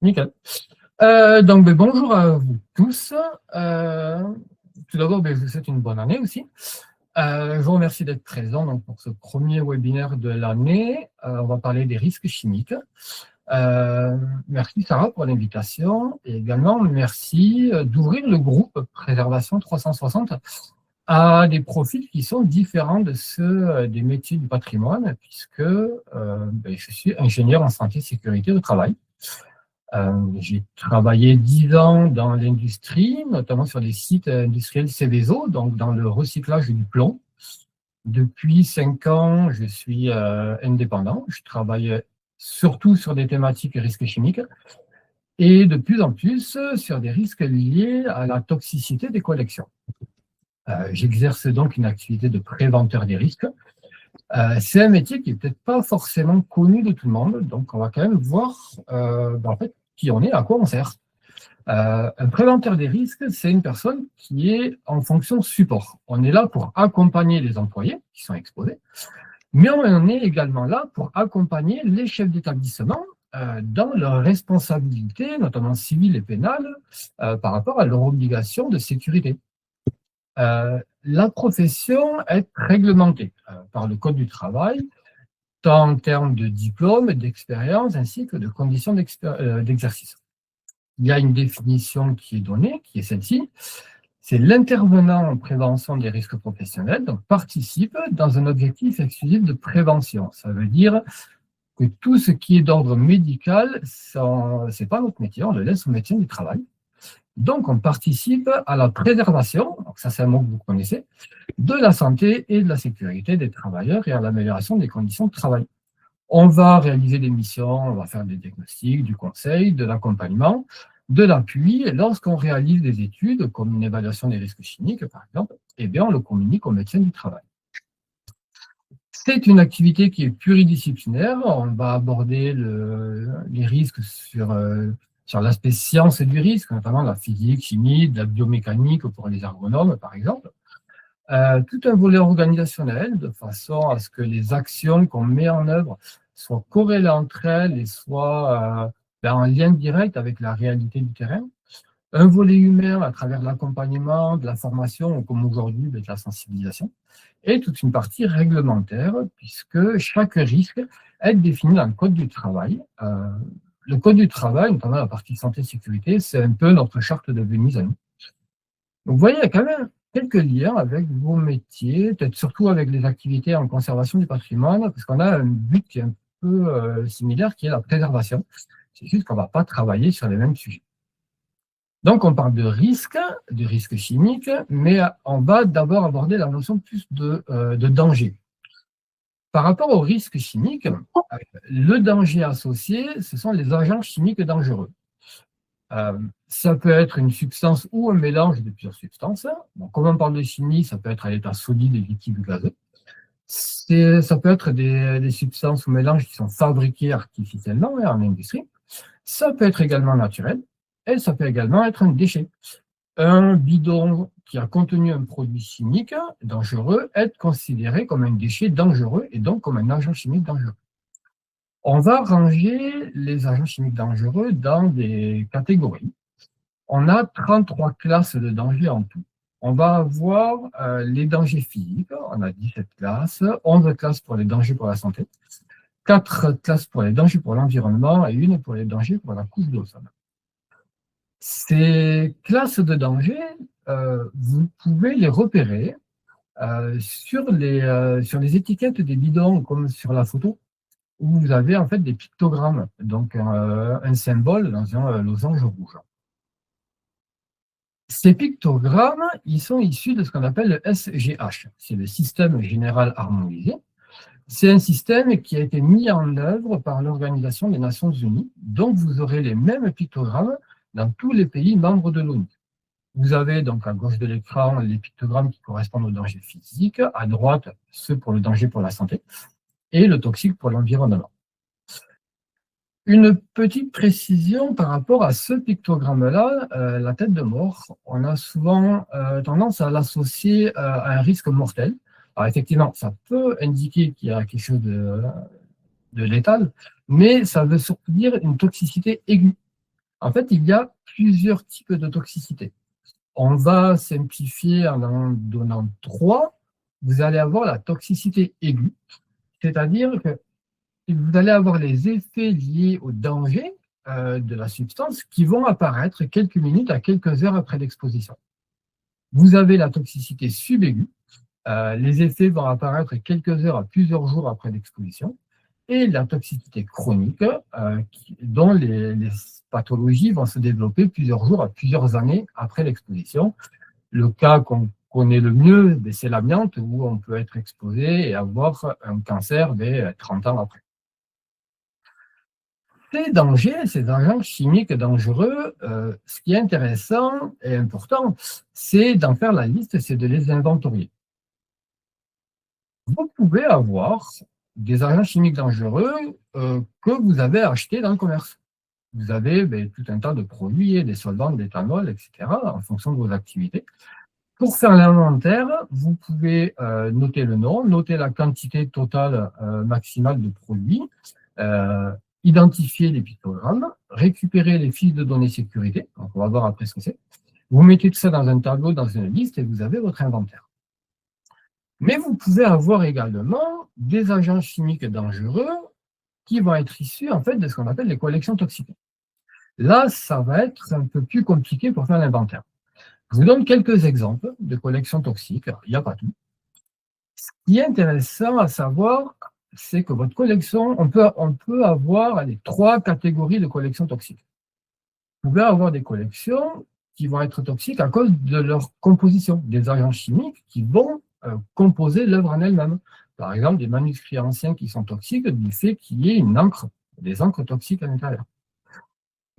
Nickel. Donc, bonjour à vous tous. Tout d'abord, je vous souhaite une bonne année aussi. Je vous remercie d'être présent donc, pour ce premier webinaire de l'année. On va parler des risques chimiques. Merci Sarah pour l'invitation et également merci d'ouvrir le groupe Préservation 360 à des profils qui sont différents de ceux des métiers du patrimoine puisque je suis ingénieur en santé et sécurité au travail. J'ai travaillé 10 ans dans l'industrie, notamment sur des sites industriels Céveso, donc dans le recyclage du plomb. Depuis 5 ans, je suis indépendant. Je travaille surtout sur des thématiques risques chimiques et de plus en plus sur des risques liés à la toxicité des collections. J'exerce donc une activité de préventeur des risques. C'est un métier qui n'est peut-être pas forcément connu de tout le monde, donc on va quand même voir en fait, qui on est, à quoi on sert. Un préventeur des risques, c'est une personne qui est en fonction support. On est là pour accompagner les employés qui sont exposés, mais on est également là pour accompagner les chefs d'établissement dans leurs responsabilités, notamment civiles et pénales, par rapport à leurs obligations de sécurité. La profession est réglementée par le Code du travail, tant en termes de diplôme, d'expérience, ainsi que de conditions d'exercice. Il y a une définition qui est donnée, qui est celle-ci. C'est l'intervenant en prévention des risques professionnels, donc participe dans un objectif exclusif de prévention. Ça veut dire que tout ce qui est d'ordre médical, ce n'est pas notre métier, on le laisse au métier du travail. Donc, on participe à la préservation, donc ça c'est un mot que vous connaissez, de la santé et de la sécurité des travailleurs et à l'amélioration des conditions de travail. On va réaliser des missions, on va faire des diagnostics, du conseil, de l'accompagnement, de l'appui. Et lorsqu'on réalise des études, comme une évaluation des risques chimiques, par exemple, eh bien, on le communique au médecin du travail. C'est une activité qui est pluridisciplinaire. On va aborder les risques sur l'aspect science du risque, notamment la physique, chimie, de la biomécanique pour les ergonomes, par exemple. Tout un volet organisationnel, de façon à ce que les actions qu'on met en œuvre soient corrélées entre elles et soient en lien direct avec la réalité du terrain. Un volet humain à travers l'accompagnement, de la formation, comme aujourd'hui, de la sensibilisation, et toute une partie réglementaire, puisque chaque risque est défini dans le Code du travail. Le Code du travail, notamment la partie santé et sécurité, c'est un peu notre charte de Venise à nous. Donc, vous voyez, il y a quand même quelques liens avec vos métiers, peut-être surtout avec les activités en conservation du patrimoine, parce qu'on a un but qui est un peu similaire, qui est la préservation. C'est juste qu'on ne va pas travailler sur les mêmes sujets. Donc, on parle de risque chimique, mais on va d'abord aborder la notion plus de danger. Par rapport au risque chimique, le danger associé, ce sont les agents chimiques dangereux. Ça peut être une substance ou un mélange de plusieurs substances. Donc, comme on parle de chimie, ça peut être à l'état solide, liquide ou gazeux. Ça peut être des substances ou mélanges qui sont fabriqués artificiellement en industrie. Ça peut être également naturel. Et ça peut également être un déchet. Un bidon qui a contenu un produit chimique dangereux est considéré comme un déchet dangereux et donc comme un agent chimique dangereux. On va ranger les agents chimiques dangereux dans des catégories. On a 33 classes de dangers en tout. On va avoir les dangers physiques, on a 17 classes, 11 classes pour les dangers pour la santé, 4 classes pour les dangers pour l'environnement et une pour les dangers pour la couche d'ozone. Ces classes de danger, vous pouvez les repérer sur les étiquettes des bidons, comme sur la photo, où vous avez en fait des pictogrammes, donc un symbole dans un losange rouge. Ces pictogrammes, ils sont issus de ce qu'on appelle le SGH, c'est le système général harmonisé. C'est un système qui a été mis en œuvre par l'Organisation des Nations Unies, donc vous aurez les mêmes pictogrammes dans tous les pays membres de l'ONU. Vous avez donc à gauche de l'écran les pictogrammes qui correspondent au danger physique, à droite ceux pour le danger pour la santé et le toxique pour l'environnement. Une petite précision par rapport à ce pictogramme-là, la tête de mort, on a souvent tendance à l'associer à un risque mortel. Alors effectivement, ça peut indiquer qu'il y a quelque chose de létal, mais ça veut surtout dire une toxicité aiguë. En fait, il y a plusieurs types de toxicité. On va simplifier en donnant trois. Vous allez avoir la toxicité aiguë, c'est-à-dire que vous allez avoir les effets liés au danger de la substance qui vont apparaître quelques minutes à quelques heures après l'exposition. Vous avez la toxicité subaiguë. Les effets vont apparaître quelques heures à plusieurs jours après l'exposition. Et la toxicité chronique, dont les pathologies vont se développer plusieurs jours à plusieurs années après l'exposition. Le cas qu'on connaît le mieux, c'est l'amiante, où on peut être exposé et avoir un cancer dès 30 ans après. Ces dangers, ces agents chimiques dangereux, ce qui est intéressant et important, c'est d'en faire la liste, c'est de les inventorier. Vous pouvez avoir des agents chimiques dangereux que vous avez achetés dans le commerce. Vous avez tout un tas de produits, des solvants, de l'éthanol, etc., en fonction de vos activités. Pour faire l'inventaire, vous pouvez noter le nom, noter la quantité totale maximale de produits, identifier les pictogrammes, récupérer les fiches de données sécurité, donc on va voir après ce que c'est. Vous mettez tout ça dans un tableau, dans une liste, et vous avez votre inventaire. Mais vous pouvez avoir également des agents chimiques dangereux qui vont être issus en fait de ce qu'on appelle les collections toxiques. Là, ça va être un peu plus compliqué pour faire l'inventaire. Je vous donne quelques exemples de collections toxiques. Il n'y a pas tout. Ce qui est intéressant à savoir, c'est que votre collection, on peut avoir trois catégories de collections toxiques. Vous pouvez avoir des collections qui vont être toxiques à cause de leur composition, des agents chimiques qui vont composer l'œuvre en elle-même. Par exemple, des manuscrits anciens qui sont toxiques du fait qu'il y ait des encres toxiques à l'intérieur.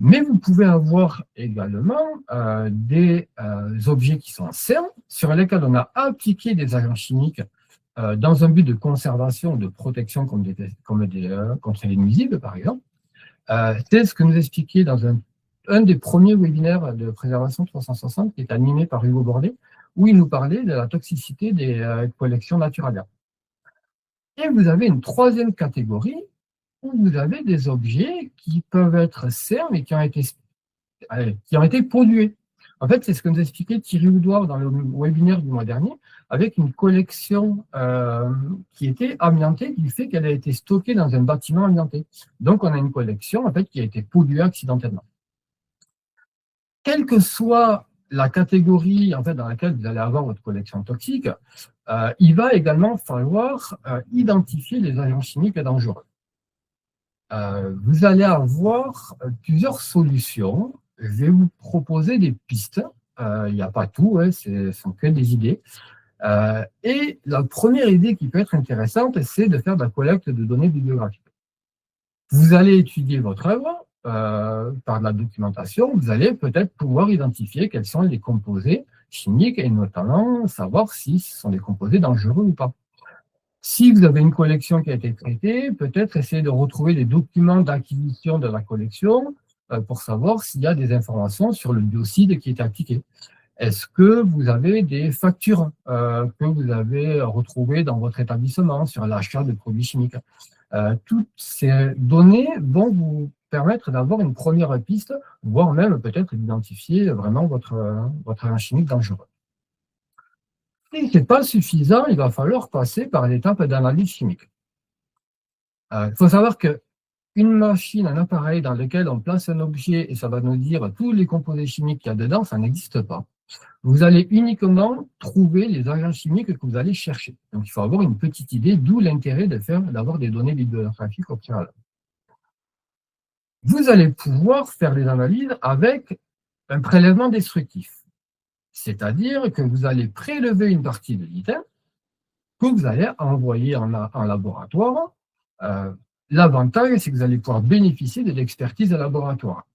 Mais vous pouvez avoir également des objets qui sont sains, sur lesquels on a appliqué des agents chimiques dans un but de conservation ou de protection contre les nuisibles, par exemple. C'est ce que nous expliquait dans un des premiers webinaires de préservation 360 qui est animé par Hugo Bordet, où il nous parlait de la toxicité des collections naturelles. Et vous avez une troisième catégorie où vous avez des objets qui peuvent être sains mais qui ont été pollués. En fait, c'est ce que nous expliquait Thierry Oudouard dans le webinaire du mois dernier, avec une collection qui était amiantée du fait qu'elle a été stockée dans un bâtiment amianté. Donc, on a une collection en fait, qui a été polluée accidentellement. Quelle que soit la catégorie en fait, dans laquelle vous allez avoir votre collection toxique, il va également falloir identifier les agents chimiques dangereux. Vous allez avoir plusieurs solutions. Je vais vous proposer des pistes. Il n'y a pas tout, ce ne sont que des idées. Et la première idée qui peut être intéressante, c'est de faire de la collecte de données bibliographiques. Vous allez étudier votre œuvre par de la documentation. Vous allez peut-être pouvoir identifier quels sont les composés chimiques et notamment savoir si ce sont des composés dangereux ou pas. Si vous avez une collection qui a été traitée, peut-être essayer de retrouver les documents d'acquisition de la collection pour savoir s'il y a des informations sur le biocide qui est appliqué. Est-ce que vous avez des factures que vous avez retrouvées dans votre établissement sur l'achat de produits chimiques? Toutes ces données vont vous permettre d'avoir une première piste, voire même peut-être d'identifier vraiment votre agent chimique dangereux. Si ce n'est pas suffisant, il va falloir passer par l'étape d'analyse chimique. Il faut savoir qu'une machine, un appareil dans lequel on place un objet et ça va nous dire tous les composés chimiques qu'il y a dedans, ça n'existe pas. Vous allez uniquement trouver les agents chimiques que vous allez chercher. Donc, il faut avoir une petite idée, d'où l'intérêt d'avoir des données bibliographiques au préalable. Vous allez pouvoir faire des analyses avec un prélèvement destructif. C'est-à-dire que vous allez prélever une partie de l'item que vous allez envoyer en laboratoire. L'avantage, c'est que vous allez pouvoir bénéficier de l'expertise de laboratoire.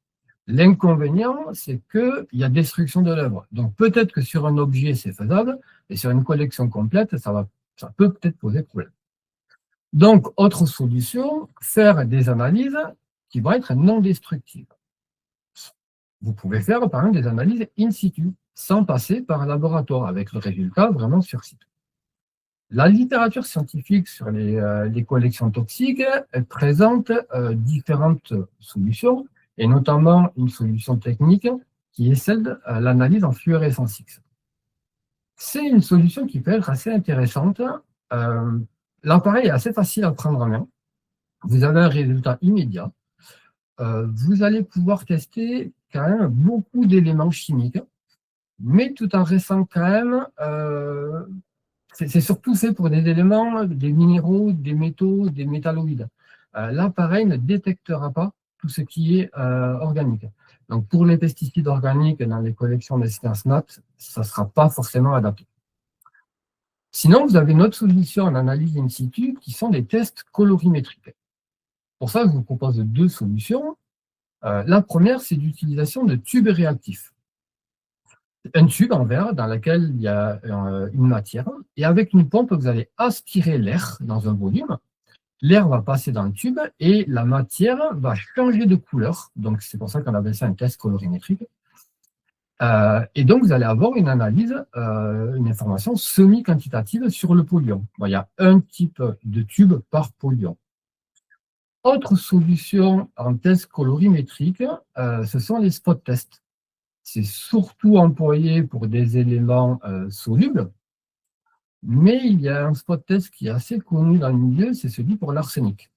L'inconvénient, c'est qu'il y a destruction de l'œuvre. Donc, peut-être que sur un objet, c'est faisable, et sur une collection complète, ça peut peut-être poser problème. Donc, autre solution, faire des analyses qui vont être non destructives. Vous pouvez faire, par exemple, des analyses in situ, sans passer par un laboratoire, avec le résultat vraiment sur site. La littérature scientifique sur les collections toxiques, elle présente différentes solutions et notamment une solution technique qui est celle de l'analyse en fluorescence X. C'est une solution qui peut être assez intéressante. L'appareil est assez facile à prendre en main. Vous avez un résultat immédiat. Vous allez pouvoir tester quand même beaucoup d'éléments chimiques, mais tout en restant quand même, c'est surtout fait pour des éléments, des minéraux, des métaux, des métalloïdes. L'appareil ne détectera pas tout ce qui est organique. Donc pour les pesticides organiques dans les collections de ScienceNat, ça ne sera pas forcément adapté. Sinon, vous avez une autre solution en analyse in situ qui sont des tests colorimétriques. Pour ça, je vous propose deux solutions. La première, c'est l'utilisation de tubes réactifs. Un tube en verre dans lequel il y a une matière, et avec une pompe, vous allez aspirer l'air dans un volume. L'air va passer dans le tube et la matière va changer de couleur. Donc, c'est pour ça qu'on appelle ça un test colorimétrique. Et donc, vous allez avoir une analyse, une information semi-quantitative sur le polluant. Bon, il y a un type de tube par polluant. Autre solution en test colorimétrique, ce sont les spot tests. C'est surtout employé pour des éléments solubles, mais il y a un spot test qui est assez connu dans le milieu, c'est celui pour l'arsenic.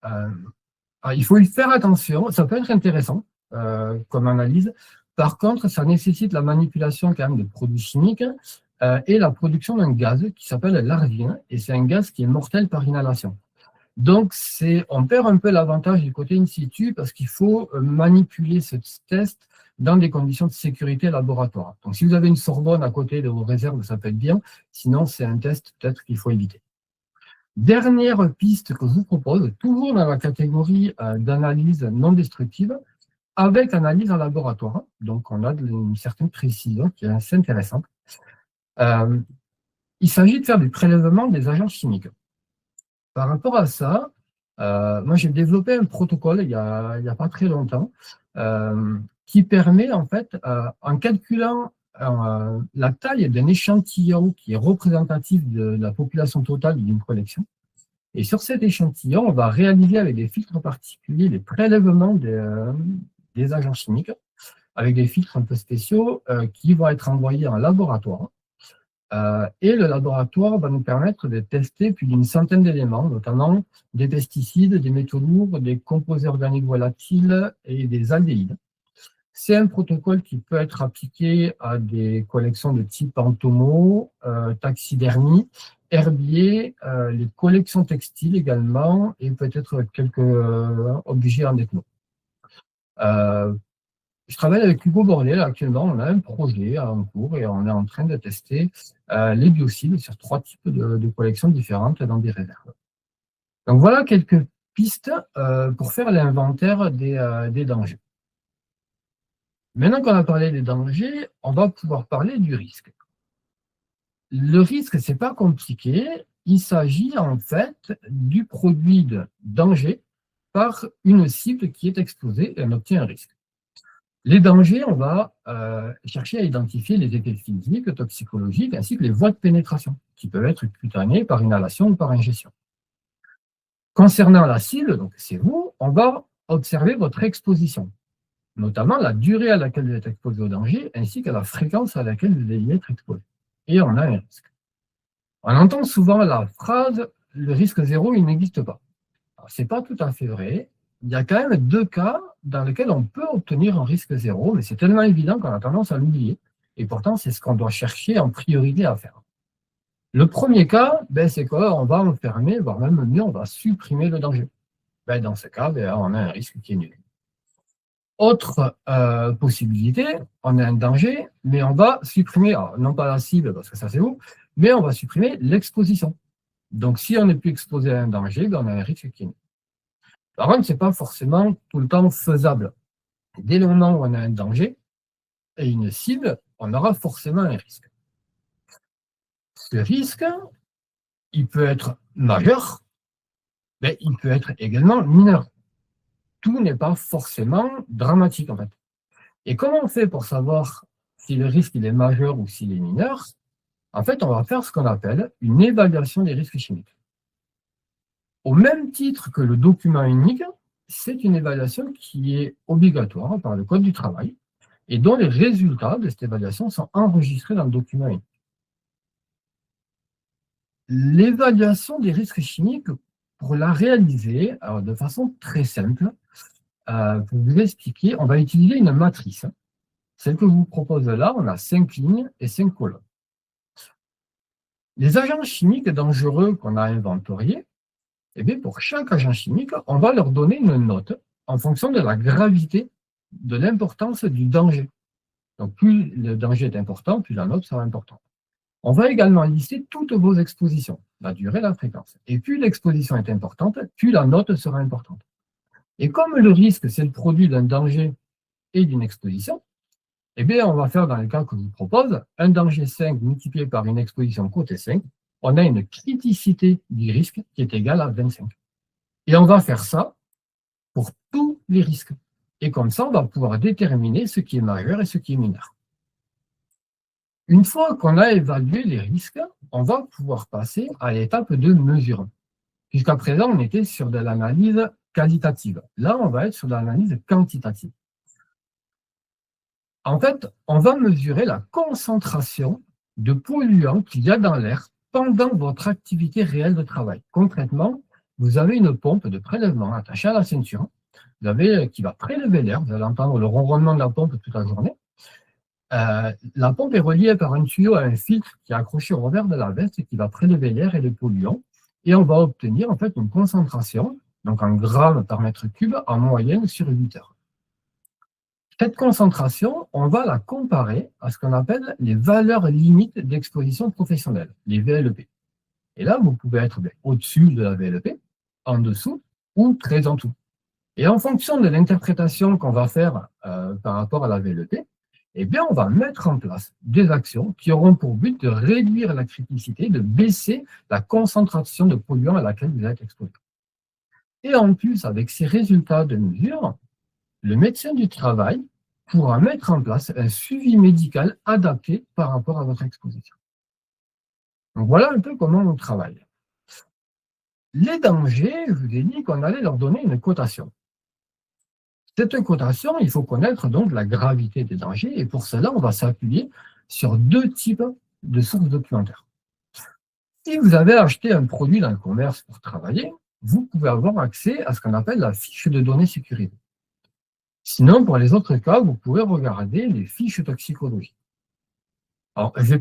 Il faut y faire attention, ça peut être intéressant comme analyse. Par contre, ça nécessite la manipulation quand même de produits chimiques et la production d'un gaz qui s'appelle l'argine, et c'est un gaz qui est mortel par inhalation. Donc, on perd un peu l'avantage du côté in situ parce qu'il faut manipuler ce test dans des conditions de sécurité laboratoire. Donc, si vous avez une Sorbonne à côté de vos réserves, ça peut être bien. Sinon, c'est un test peut-être qu'il faut éviter. Dernière piste que je vous propose, toujours dans la catégorie d'analyse non destructive, avec analyse en laboratoire. Donc, on a une certaine précision qui est assez intéressante. Il s'agit de faire du prélèvement des agents chimiques. Par rapport à ça, moi, j'ai développé un protocole il y a pas très longtemps qui permet, en fait, en calculant la taille d'un échantillon qui est représentatif de la population totale d'une collection. Et sur cet échantillon, on va réaliser avec des filtres particuliers les prélèvements des agents chimiques, avec des filtres un peu spéciaux qui vont être envoyés en laboratoire. Et le laboratoire va nous permettre de tester plus d'une centaine d'éléments, notamment des pesticides, des métaux lourds, des composés organiques volatiles et des aldéhydes. C'est un protocole qui peut être appliqué à des collections de type entomo, taxidermie, herbier, les collections textiles également, et peut-être quelques objets en ethno. Je travaille avec Hugo Bordet, là, actuellement, on a un projet en cours et on est en train de tester les biocides sur 3 types de collections différentes dans des réserves. Donc voilà quelques pistes pour faire l'inventaire des dangers. Maintenant qu'on a parlé des dangers, on va pouvoir parler du risque. Le risque, c'est pas compliqué. Il s'agit en fait du produit de danger par une cible qui est exposée et on obtient un risque. Les dangers, on va chercher à identifier les effets physiques, toxicologiques, ainsi que les voies de pénétration, qui peuvent être cutanées par inhalation ou par ingestion. Concernant la cible, donc c'est vous, on va observer votre exposition, notamment la durée à laquelle vous êtes exposé au danger, ainsi que la fréquence à laquelle vous allez être exposé. Et on a un risque. On entend souvent la phrase « le risque zéro, il n'existe pas ». Ce n'est pas tout à fait vrai. Il y a quand même 2 cas dans lesquels on peut obtenir un risque zéro, mais c'est tellement évident qu'on a tendance à l'oublier. Et pourtant, c'est ce qu'on doit chercher en priorité à faire. Le premier cas, c'est qu'on va enfermer, voire même mieux, on va supprimer le danger. Dans ce cas, on a un risque qui est nul. Autre possibilité, on a un danger, mais on va supprimer, alors, non pas la cible, parce que ça c'est vous, mais on va supprimer l'exposition. Donc, si on n'est plus exposé à un danger, on a un risque qui est nul. Par contre, ce n'est pas forcément tout le temps faisable. Dès le moment où on a un danger et une cible, on aura forcément un risque. Ce risque, il peut être majeur, mais il peut être également mineur. Tout n'est pas forcément dramatique, en fait. Et comment on fait pour savoir si le risque il est majeur ou s'il est mineur? En fait, on va faire ce qu'on appelle une évaluation des risques chimiques. Au même titre que le document unique, c'est une évaluation qui est obligatoire par le Code du travail et dont les résultats de cette évaluation sont enregistrés dans le document unique. L'évaluation des risques chimiques, pour la réaliser alors de façon très simple, pour vous expliquer, on va utiliser une matrice. Celle que je vous propose là, on a 5 lignes et 5 colonnes. Les agents chimiques dangereux qu'on a inventoriés, eh bien, pour chaque agent chimique, on va leur donner une note en fonction de la gravité, de l'importance du danger. Donc, plus le danger est important, plus la note sera importante. On va également lister toutes vos expositions, la durée, la fréquence. Et plus l'exposition est importante, plus la note sera importante. Et comme le risque, c'est le produit d'un danger et d'une exposition, eh bien, on va faire dans le cas que je vous propose, un danger 5 multiplié par une exposition côté 5, on a une criticité du risque qui est égale à 25. Et on va faire ça pour tous les risques. Et comme ça, on va pouvoir déterminer ce qui est majeur et ce qui est mineur. Une fois qu'on a évalué les risques, on va pouvoir passer à l'étape de mesure. Jusqu'à présent, on était sur de l'analyse qualitative. Là, on va être sur de l'analyse quantitative. En fait, on va mesurer la concentration de polluants qu'il y a dans l'air pendant votre activité réelle de travail. Concrètement, vous avez une pompe de prélèvement attachée à la ceinture qui va prélever l'air. Vous allez entendre le ronronnement de la pompe toute la journée. La pompe est reliée par un tuyau à un filtre qui est accroché au revers de la veste et qui va prélever l'air et les polluants. Et on va obtenir en fait une concentration, donc en grammes par mètre cube, en moyenne sur 8 heures. Cette concentration, on va la comparer à ce qu'on appelle les valeurs limites d'exposition professionnelle, les VLP. Et là, vous pouvez être au-dessus de la VLP, en dessous ou très en dessous. Et en fonction de l'interprétation qu'on va faire par rapport à la VLP, eh bien, on va mettre en place des actions qui auront pour but de réduire la criticité, de baisser la concentration de polluants à laquelle vous êtes exposé. Et en plus, avec ces résultats de mesure, le médecin du travail pourra mettre en place un suivi médical adapté par rapport à votre exposition. Donc voilà un peu comment on travaille. Les dangers, je vous ai dit qu'on allait leur donner une cotation. Cette cotation, il faut connaître donc la gravité des dangers et pour cela, on va s'appuyer sur 2 types de sources documentaires. Si vous avez acheté un produit dans le commerce pour travailler, vous pouvez avoir accès à ce qu'on appelle la fiche de données sécurité. Sinon, pour les autres cas, vous pouvez regarder les fiches toxicologiques. Alors, je ne vais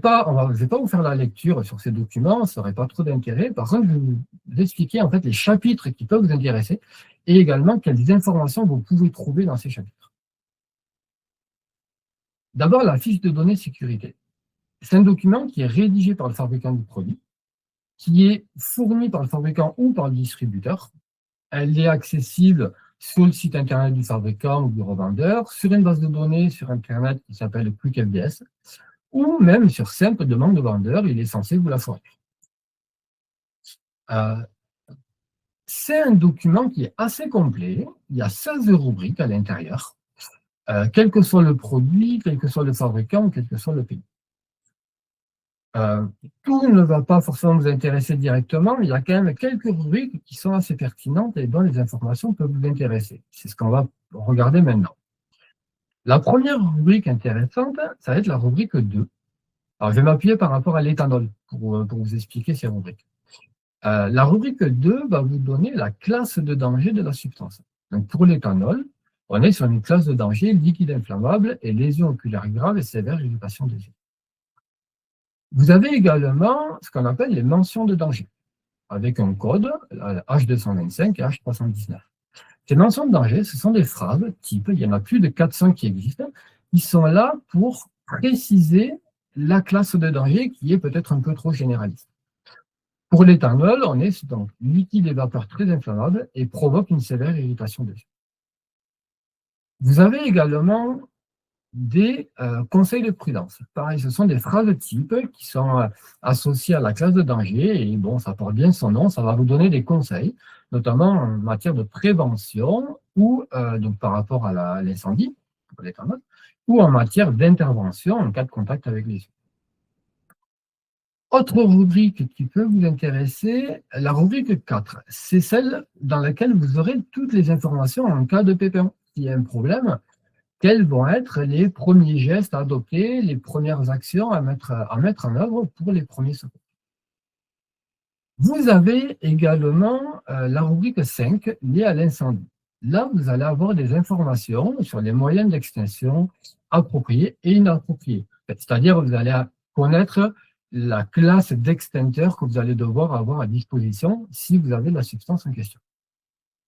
pas vous faire la lecture sur ces documents, ça n'aurait pas trop d'intérêt. Par contre, je vais vous expliquer en fait les chapitres qui peuvent vous intéresser et également quelles informations vous pouvez trouver dans ces chapitres. D'abord, la fiche de données sécurité. C'est un document qui est rédigé par le fabricant du produit, qui est fourni par le fabricant ou par le distributeur. Elle est accessible sur le site internet du fabricant ou du revendeur, sur une base de données sur internet qui s'appelle QuickFDS, ou même sur simple demande de vendeur, il est censé vous la fournir. C'est un document qui est assez complet, il y a 16 rubriques à l'intérieur, quel que soit le produit, quel que soit le fabricant, quel que soit le pays. Tout ne va pas forcément vous intéresser directement, mais il y a quand même quelques rubriques qui sont assez pertinentes et dont les informations peuvent vous intéresser. C'est ce qu'on va regarder maintenant. La première rubrique intéressante, ça va être la rubrique 2. Alors, je vais m'appuyer par rapport à l'éthanol pour vous expliquer ces rubriques. La rubrique 2 va vous donner la classe de danger de la substance. Donc, pour l'éthanol, on est sur une classe de danger liquide inflammable et lésions oculaires graves et sévères, irritation des yeux. Vous avez également ce qu'on appelle les mentions de danger, avec un code, H225 et H319. Ces mentions de danger, ce sont des phrases type, il y en a plus de 400 qui existent, qui sont là pour préciser la classe de danger qui est peut-être un peu trop généraliste. Pour l'éthanol, on est donc liquide et vapeur très inflammable et provoque une sévère irritation des yeux. Vous avez également des conseils de prudence. Pareil, ce sont des phrases type qui sont associées à la classe de danger et bon, ça porte bien son nom, ça va vous donner des conseils, notamment en matière de prévention ou donc par rapport à l'incendie, ou en matière d'intervention en cas de contact avec les yeux. Autre rubrique qui peut vous intéresser, la rubrique 4, c'est celle dans laquelle vous aurez toutes les informations en cas de pépin. S'il y a un problème, quels vont être les premiers gestes à adopter, les premières actions à mettre en œuvre pour les premiers secours. Vous avez également la rubrique 5 liée à l'incendie. Là, vous allez avoir des informations sur les moyens d'extinction appropriés et inappropriés. C'est-à-dire, vous allez connaître la classe d'extincteur que vous allez devoir avoir à disposition si vous avez la substance en question.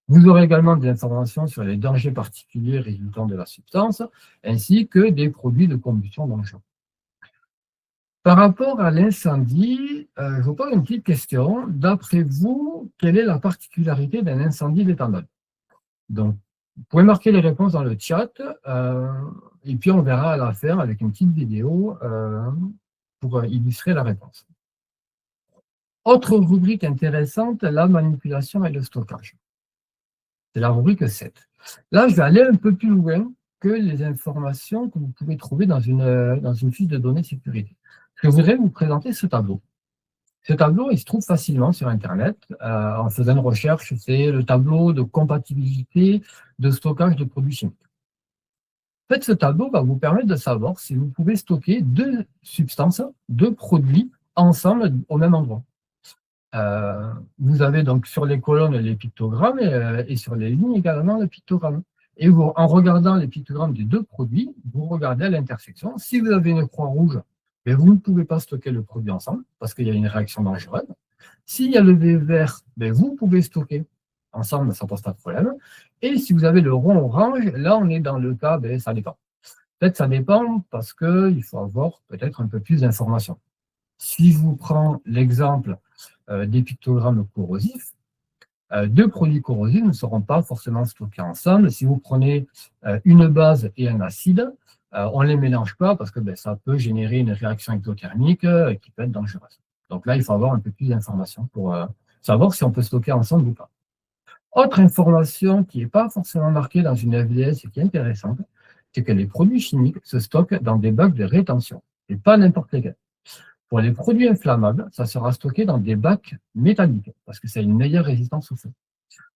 Vous aurez également des informations sur les dangers particuliers résultant de la substance, ainsi que des produits de combustion dangereux. Par rapport à l'incendie, je vous pose une petite question. D'après vous, quelle est la particularité d'un incendie d'éthanol? Donc, vous pouvez marquer les réponses dans le chat, et puis on verra à la fin avec une petite vidéo pour illustrer la réponse. Autre rubrique intéressante, la manipulation et le stockage. C'est la rubrique 7. Là, je vais aller un peu plus loin que les informations que vous pouvez trouver dans une fiche de données sécurité. Je voudrais vous présenter ce tableau. Ce tableau, il se trouve facilement sur Internet. En faisant une recherche, c'est le tableau de compatibilité de stockage de produits chimiques. En fait, ce tableau va vous permettre de savoir si vous pouvez stocker deux substances, deux produits ensemble au même endroit. Vous avez donc sur les colonnes les pictogrammes et sur les lignes également le pictogramme. Et vous, en regardant les pictogrammes des deux produits, vous regardez à l'intersection. Si vous avez une croix rouge, mais vous ne pouvez pas stocker le produit ensemble parce qu'il y a une réaction dangereuse. S'il y a le V vert, vous pouvez stocker ensemble, ça ne pose pas de problème. Et si vous avez le rond orange, là, on est dans le cas, ça dépend. Peut-être ça dépend parce qu'il faut avoir peut-être un peu plus d'informations. Si je vous prends l'exemple des pictogrammes corrosifs, deux produits corrosifs ne seront pas forcément stockés ensemble. Si vous prenez une base et un acide, on ne les mélange pas parce que ça peut générer une réaction exothermique qui peut être dangereuse. Donc là, il faut avoir un peu plus d'informations pour savoir si on peut stocker ensemble ou pas. Autre information qui n'est pas forcément marquée dans une FDS et qui est intéressante, c'est que les produits chimiques se stockent dans des bacs de rétention et pas n'importe lesquels. Pour les produits inflammables, ça sera stocké dans des bacs métalliques parce que ça a une meilleure résistance au feu.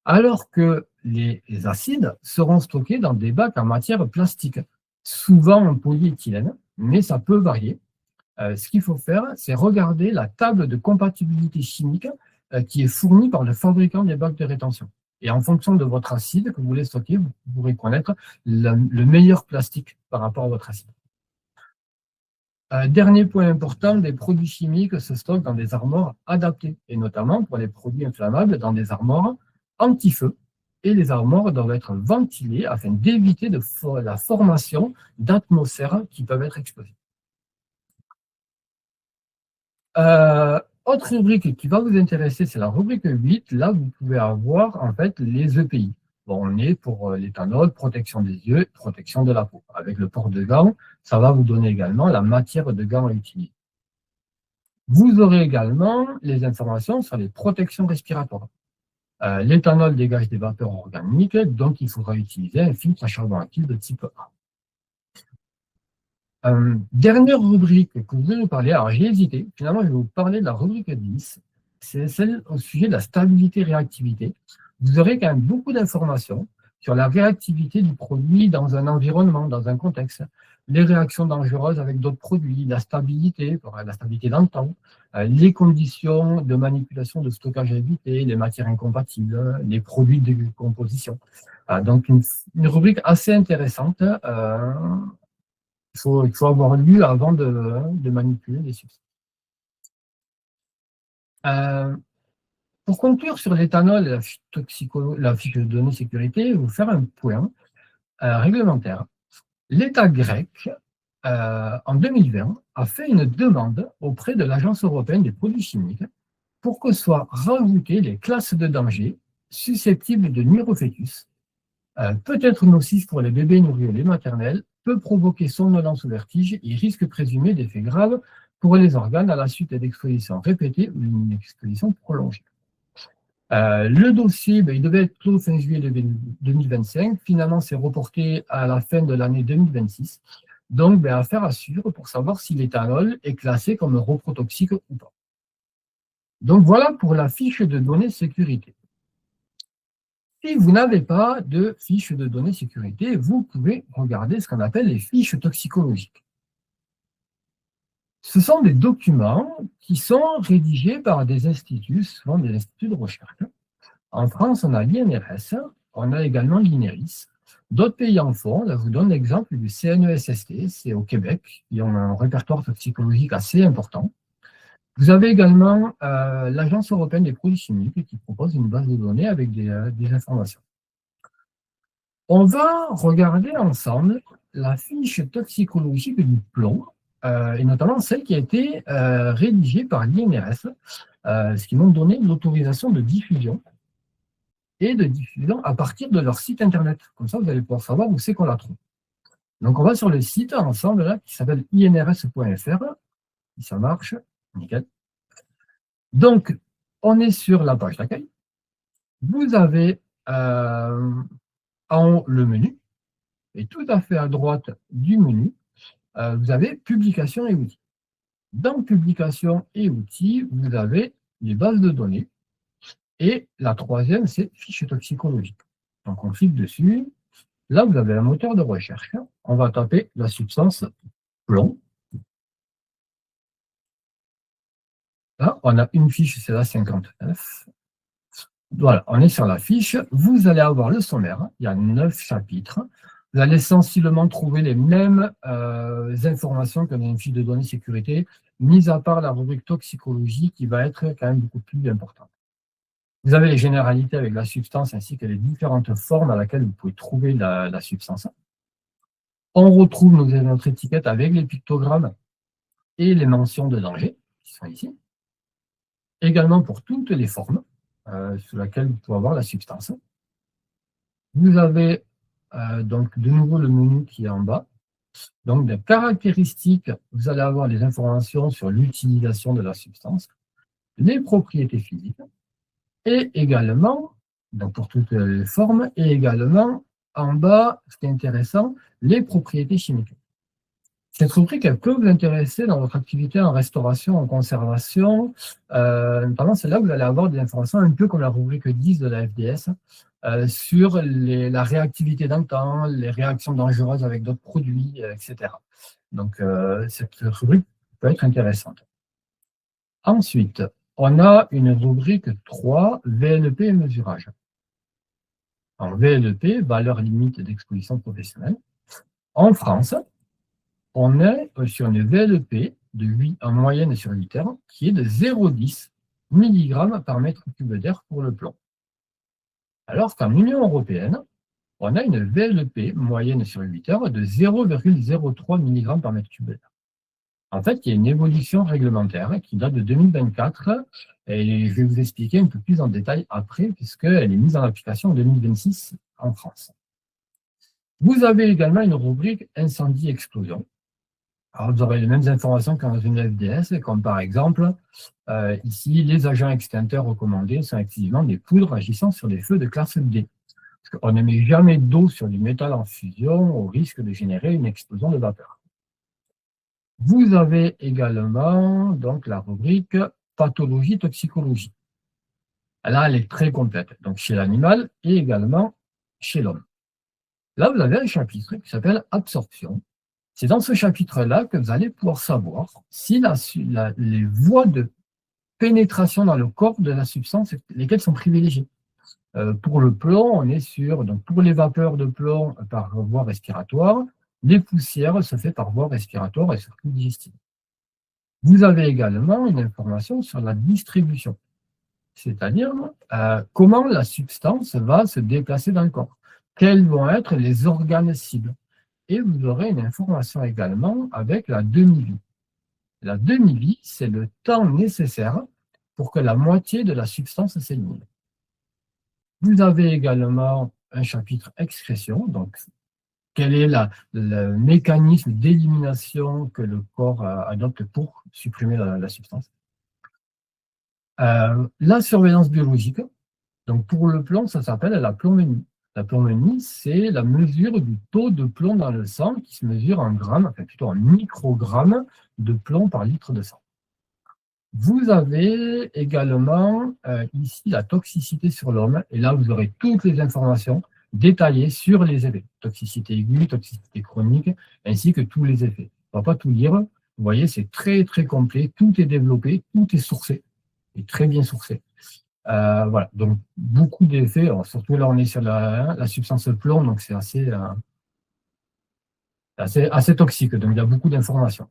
Alors que les acides seront stockés dans des bacs en matière plastique, souvent en polyéthylène, mais ça peut varier. Ce qu'il faut faire, c'est regarder la table de compatibilité chimique qui est fournie par le fabricant des bacs de rétention. Et en fonction de votre acide que vous voulez stocker, vous pourrez connaître le meilleur plastique par rapport à votre acide. Dernier point important, les produits chimiques se stockent dans des armoires adaptées, et notamment pour les produits inflammables dans des armoires anti-feu. Et les armoires doivent être ventilées afin d'éviter la formation d'atmosphères qui peuvent être explosées. Autre rubrique qui va vous intéresser, c'est la rubrique 8. Là, vous pouvez avoir en fait les EPI. Bon, on est pour l'éthanol, protection des yeux, protection de la peau. Avec le port de gants, ça va vous donner également la matière de gants à utiliser. Vous aurez également les informations sur les protections respiratoires. L'éthanol dégage des vapeurs organiques, donc il faudra utiliser un filtre à charbon actif de type A. Dernière rubrique que vous allez nous parler, alors j'ai hésité, finalement je vais vous parler de la rubrique 10, c'est celle au sujet de la stabilité-réactivité. Vous aurez quand même beaucoup d'informations sur la réactivité du produit dans un environnement, dans un contexte, les réactions dangereuses avec d'autres produits, la stabilité dans le temps, les conditions de manipulation de stockage à éviter, les matières incompatibles, les produits de composition. Donc une rubrique assez intéressante. Il faut avoir lu avant de manipuler les substances. Pour conclure sur l'éthanol et la fiche de données sécurité, je vais vous faire un point réglementaire. L'État grec, en 2020, a fait une demande auprès de l'Agence européenne des produits chimiques pour que soient rajoutées les classes de danger susceptibles de nuire au fœtus, peut être nocif pour les bébés nourris ou les maternelles, peut provoquer somnolence ou vertige et risque présumé d'effets graves pour les organes à la suite d'expositions répétées ou d'une exposition prolongée. Le dossier, il devait être clos fin juillet 2025. Finalement, c'est reporté à la fin de l'année 2026. Donc, affaire à suivre pour savoir si l'éthanol est classé comme reprotoxique ou pas. Donc voilà pour la fiche de données sécurité. Si vous n'avez pas de fiche de données sécurité, vous pouvez regarder ce qu'on appelle les fiches toxicologiques. Ce sont des documents qui sont rédigés par des instituts, souvent des instituts de recherche. En France, on a l'INRS, on a également l'INERIS. D'autres pays en font. Là, je vous donne l'exemple du CNESST, c'est au Québec, qui ont un répertoire toxicologique assez important. Vous avez également l'Agence européenne des produits chimiques qui propose une base de données avec des informations. On va regarder ensemble la fiche toxicologique du plomb, et notamment celle qui a été rédigée par l'INRS, ce qui m'ont donné l'autorisation de diffusion et de diffusion à partir de leur site internet. Comme ça, vous allez pouvoir savoir où c'est qu'on la trouve. Donc, on va sur le site ensemble là, qui s'appelle inrs.fr. Si ça marche, nickel. Donc, on est sur la page d'accueil. Vous avez en haut le menu, et tout à fait à droite du menu, vous avez publications et outils. Dans publications et outils, vous avez les bases de données. Et la troisième, c'est fiche toxicologique. Donc, on clique dessus. Là, vous avez un moteur de recherche. On va taper la substance plomb. Là, on a une fiche, c'est la 59. Voilà, on est sur la fiche. Vous allez avoir le sommaire. Il y a 9 chapitres. Vous allez sensiblement trouver les mêmes informations que dans une fiche de données sécurité, mis à part la rubrique toxicologie qui va être quand même beaucoup plus importante. Vous avez les généralités avec la substance ainsi que les différentes formes à laquelle vous pouvez trouver la substance. On retrouve notre étiquette avec les pictogrammes et les mentions de danger qui sont ici. Également pour toutes les formes sur lesquelles vous pouvez avoir la substance. Vous avez donc de nouveau le menu qui est en bas. Donc des caractéristiques, vous allez avoir les informations sur l'utilisation de la substance, les propriétés physiques, et également, donc pour toutes les formes, et également en bas, ce qui est intéressant, les propriétés chimiques. Cette rubrique, elle peut vous intéresser dans votre activité en restauration, en conservation. Notamment, c'est là où vous allez avoir des informations un peu comme la rubrique 10 de la FDS sur la réactivité d'un temps, les réactions dangereuses avec d'autres produits, etc. Donc, cette rubrique peut être intéressante. Ensuite, on a une rubrique 3, VLP et mesurage. En VLP, valeur limite d'exposition professionnelle. En France, on est sur une VLP de 8 en moyenne sur 8 heures, qui est de 0,10 mg par mètre cube d'air pour le plomb. Alors qu'en Union européenne, on a une VLP moyenne sur 8 heures de 0,03 mg par mètre cube d'air. En fait, il y a une évolution réglementaire qui date de 2024 et je vais vous expliquer un peu plus en détail après puisqu'elle est mise en application en 2026 en France. Vous avez également une rubrique incendie-explosion. Alors, vous aurez les mêmes informations que dans une FDS, comme par exemple, ici, les agents extincteurs recommandés sont exclusivement des poudres agissant sur des feux de classe D. Parce qu'on ne met jamais d'eau sur du métal en fusion au risque de générer une explosion de vapeur. Vous avez également donc, la rubrique pathologie toxicologie. Là, elle est très complète, donc chez l'animal et également chez l'homme. Là, vous avez un chapitre qui s'appelle absorption. C'est dans ce chapitre-là que vous allez pouvoir savoir si les voies de pénétration dans le corps de la substance, lesquelles sont privilégiées. Pour le plomb, on est sur, donc pour les vapeurs de plomb par voie respiratoire, les poussières se fait par voie respiratoire et surtout digestive. Vous avez également une information sur la distribution, c'est-à-dire comment la substance va se déplacer dans le corps, quels vont être les organes cibles. Et vous aurez une information également avec la demi-vie. La demi-vie, c'est le temps nécessaire pour que la moitié de la substance s'élimine. Vous avez également un chapitre excrétion, donc quel est le mécanisme d'élimination que le corps adopte pour supprimer la substance. La surveillance biologique, donc pour le plomb, ça s'appelle la plombémie. La plombémie, c'est la mesure du taux de plomb dans le sang qui se mesure en grammes, enfin plutôt en microgrammes de plomb par litre de sang. Vous avez également ici la toxicité sur l'homme, et là vous aurez toutes les informations détaillées sur les effets, toxicité aiguë, toxicité chronique, ainsi que tous les effets. On ne va pas tout lire, vous voyez, c'est très très complet, tout est développé, tout est sourcé, et très bien sourcé. Voilà, donc beaucoup d'effets, surtout là on est sur la substance plomb, donc c'est assez toxique, donc il y a beaucoup d'informations.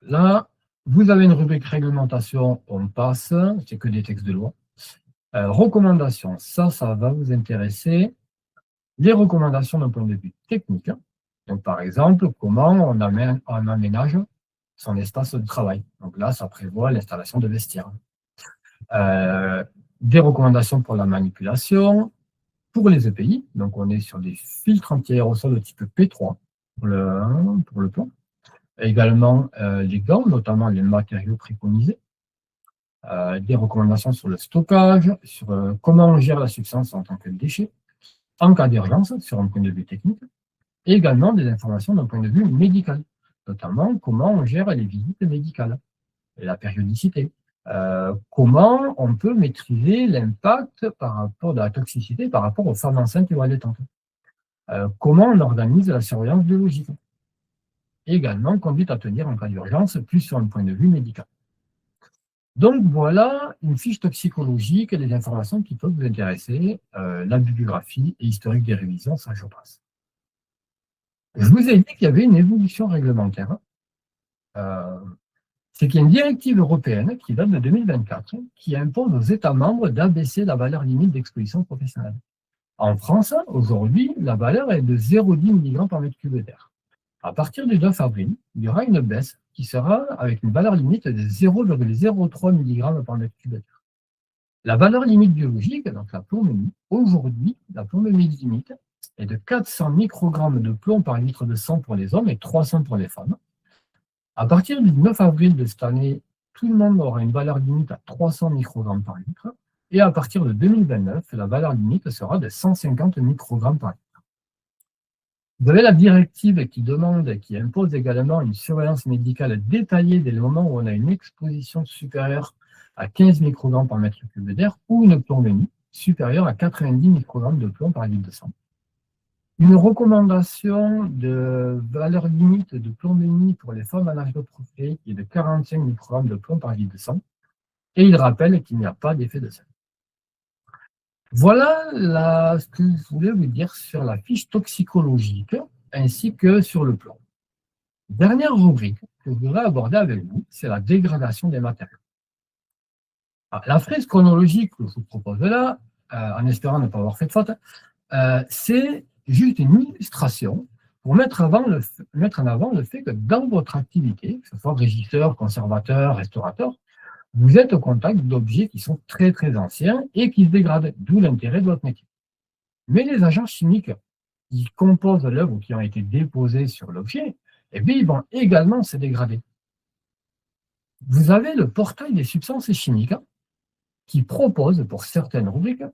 Là, vous avez une rubrique réglementation, on passe, c'est que des textes de loi. Recommandations, ça va vous intéresser. Les recommandations d'un point de vue technique. Donc, par exemple, comment on aménage son espace de travail. Donc là, ça prévoit l'installation de vestiaires. Des recommandations pour la manipulation, pour les EPI. Donc, on est sur des filtres anti-aérosols de type P3 pour le plomb. Également les gants, notamment les matériaux préconisés, des recommandations sur le stockage, sur comment on gère la substance en tant que déchet, en cas d'urgence, sur un point de vue technique, et également des informations d'un point de vue médical, notamment comment on gère les visites médicales et la périodicité, comment on peut maîtriser l'impact par rapport de la toxicité par rapport aux femmes enceintes et aux allaitantes, comment on organise la surveillance biologique. Également conduite à tenir en cas d'urgence, plus sur un point de vue médical. Donc voilà une fiche toxicologique et des informations qui peuvent vous intéresser, la bibliographie et historique des révisions, ça je passe. Je vous ai dit qu'il y avait une évolution réglementaire. C'est qu'il y a une directive européenne qui date de 2024 qui impose aux États membres d'abaisser la valeur limite d'exposition professionnelle. En France, aujourd'hui, la valeur est de 0,10 mg par mètre cube d'air. À partir du 9 avril, il y aura une baisse qui sera avec une valeur limite de 0,03 mg par mètre cube d'air. La valeur limite biologique, donc la plombémie, aujourd'hui, la plombémie limite est de 400 microgrammes de plomb par litre de sang pour les hommes et 300 pour les femmes. À partir du 9 avril de cette année, tout le monde aura une valeur limite à 300 microgrammes par litre. Et à partir de 2029, la valeur limite sera de 150 microgrammes par litre. Vous avez la directive qui impose également une surveillance médicale détaillée dès le moment où on a une exposition supérieure à 15 microgrammes par mètre cube d'air ou une plombémie supérieure à 90 microgrammes de plomb par litre de sang. Une recommandation de valeur limite de plombémie pour les femmes en âge de procréer qui est de 45 microgrammes de plomb par litre de sang. Et il rappelle qu'il n'y a pas d'effet de sel. Voilà ce que je voulais vous dire sur la fiche toxicologique ainsi que sur le plomb. Dernière rubrique que je voudrais aborder avec vous, c'est la dégradation des matériaux. Alors, la frise chronologique que je vous propose là, en espérant ne pas avoir fait de faute, c'est juste une illustration pour mettre en avant le fait que dans votre activité, que ce soit régisseur, conservateur, restaurateur, vous êtes au contact d'objets qui sont très très anciens et qui se dégradent, d'où l'intérêt de votre métier. Mais les agents chimiques qui composent l'œuvre ou qui ont été déposés sur l'objet, eh bien, ils vont également se dégrader. Vous avez le portail des substances chimiques qui propose pour certaines rubriques,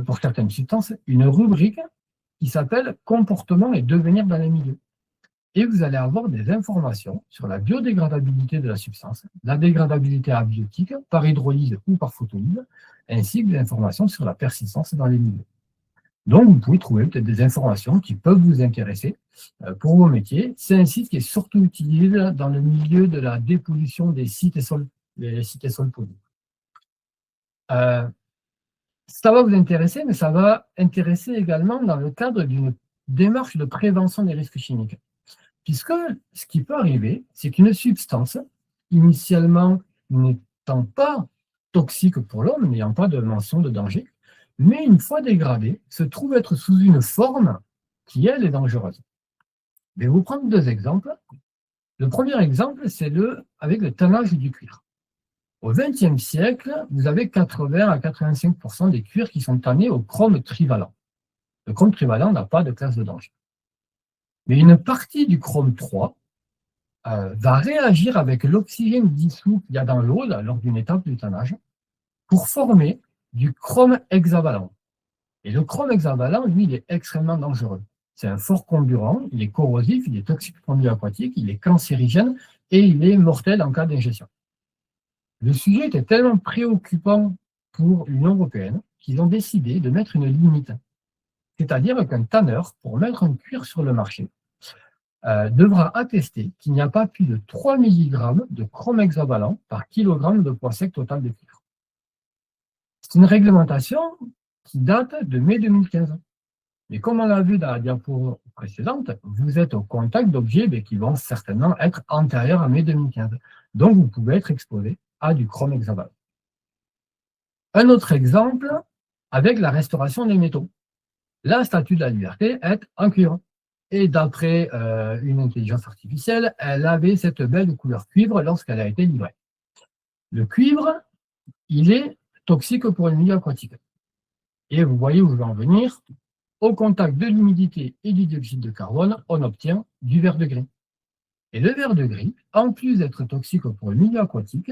pour certaines substances, une rubrique qui s'appelle « Comportement et devenir dans les milieux ». Et vous allez avoir des informations sur la biodégradabilité de la substance, la dégradabilité abiotique par hydrolyse ou par photolyse, ainsi que des informations sur la persistance dans les milieux. Donc, vous pouvez trouver peut-être des informations qui peuvent vous intéresser pour vos métiers. C'est un site qui est surtout utilisé dans le milieu de la dépollution des sites et sols pollués. Ça va vous intéresser, mais ça va intéresser également dans le cadre d'une démarche de prévention des risques chimiques. Puisque ce qui peut arriver, c'est qu'une substance, initialement n'étant pas toxique pour l'homme, n'ayant pas de mention de danger, mais une fois dégradée, se trouve être sous une forme qui, elle, est dangereuse. Je vais vous prendre deux exemples. Le premier exemple, c'est avec le tannage du cuir. Au XXe siècle, vous avez 80 à 85% des cuirs qui sont tannés au chrome trivalent. Le chrome trivalent n'a pas de classe de danger. Mais une partie du chrome 3 va réagir avec l'oxygène dissous qu'il y a dans l'eau lors d'une étape du tannage pour former du chrome hexavalent. Et le chrome hexavalent, lui, il est extrêmement dangereux. C'est un fort comburant, il est corrosif, il est toxique pour le milieu aquatique, il est cancérigène et il est mortel en cas d'ingestion. Le sujet était tellement préoccupant pour l'Union européenne qu'ils ont décidé de mettre une limite. C'est-à-dire qu'un tanneur, pour mettre un cuir sur le marché, devra attester qu'il n'y a pas plus de 3 mg de chrome hexavalent par kilogramme de poids sec total de cuivre. C'est une réglementation qui date de mai 2015. Mais comme on l'a vu dans la diapo précédente, vous êtes au contact d'objets qui vont certainement être antérieurs à mai 2015. Donc, vous pouvez être exposé à du chrome hexavalent. Un autre exemple, avec la restauration des métaux. La Statue de la Liberté est en cuivre. Et d'après une intelligence artificielle, elle avait cette belle couleur cuivre lorsqu'elle a été livrée. Le cuivre, il est toxique pour le milieu aquatique. Et vous voyez où je veux en venir. Au contact de l'humidité et du dioxyde de carbone, on obtient du verre de gris. Et le verre de gris, en plus d'être toxique pour le milieu aquatique,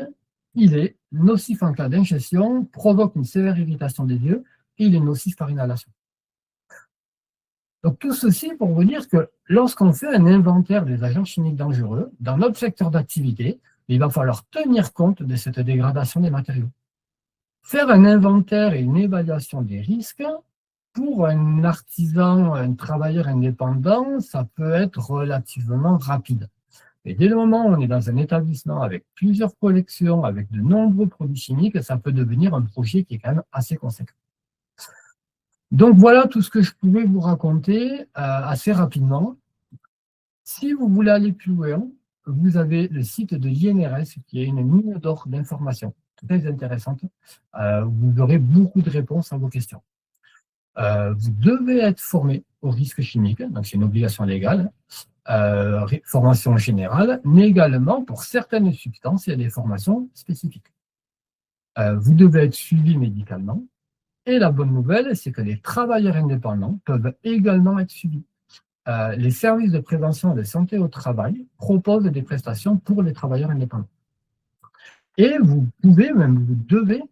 il est nocif en cas d'ingestion, provoque une sévère irritation des yeux et il est nocif par inhalation. Donc tout ceci pour vous dire que lorsqu'on fait un inventaire des agents chimiques dangereux, dans notre secteur d'activité, il va falloir tenir compte de cette dégradation des matériaux. Faire un inventaire et une évaluation des risques, pour un artisan, un travailleur indépendant, ça peut être relativement rapide. Et dès le moment où on est dans un établissement avec plusieurs collections, avec de nombreux produits chimiques, ça peut devenir un projet qui est quand même assez conséquent. Donc voilà tout ce que je pouvais vous raconter assez rapidement. Si vous voulez aller plus loin, vous avez le site de l'INRS qui est une mine d'or d'informations très intéressante. Vous aurez beaucoup de réponses à vos questions. Vous devez être formé au risque chimique, donc c'est une obligation légale, formation générale, mais également pour certaines substances, il y a des formations spécifiques. Vous devez être suivi médicalement, et la bonne nouvelle, c'est que les travailleurs indépendants peuvent également être suivis. Les services de prévention et de santé au travail proposent des prestations pour les travailleurs indépendants. Et vous pouvez, même vous devez,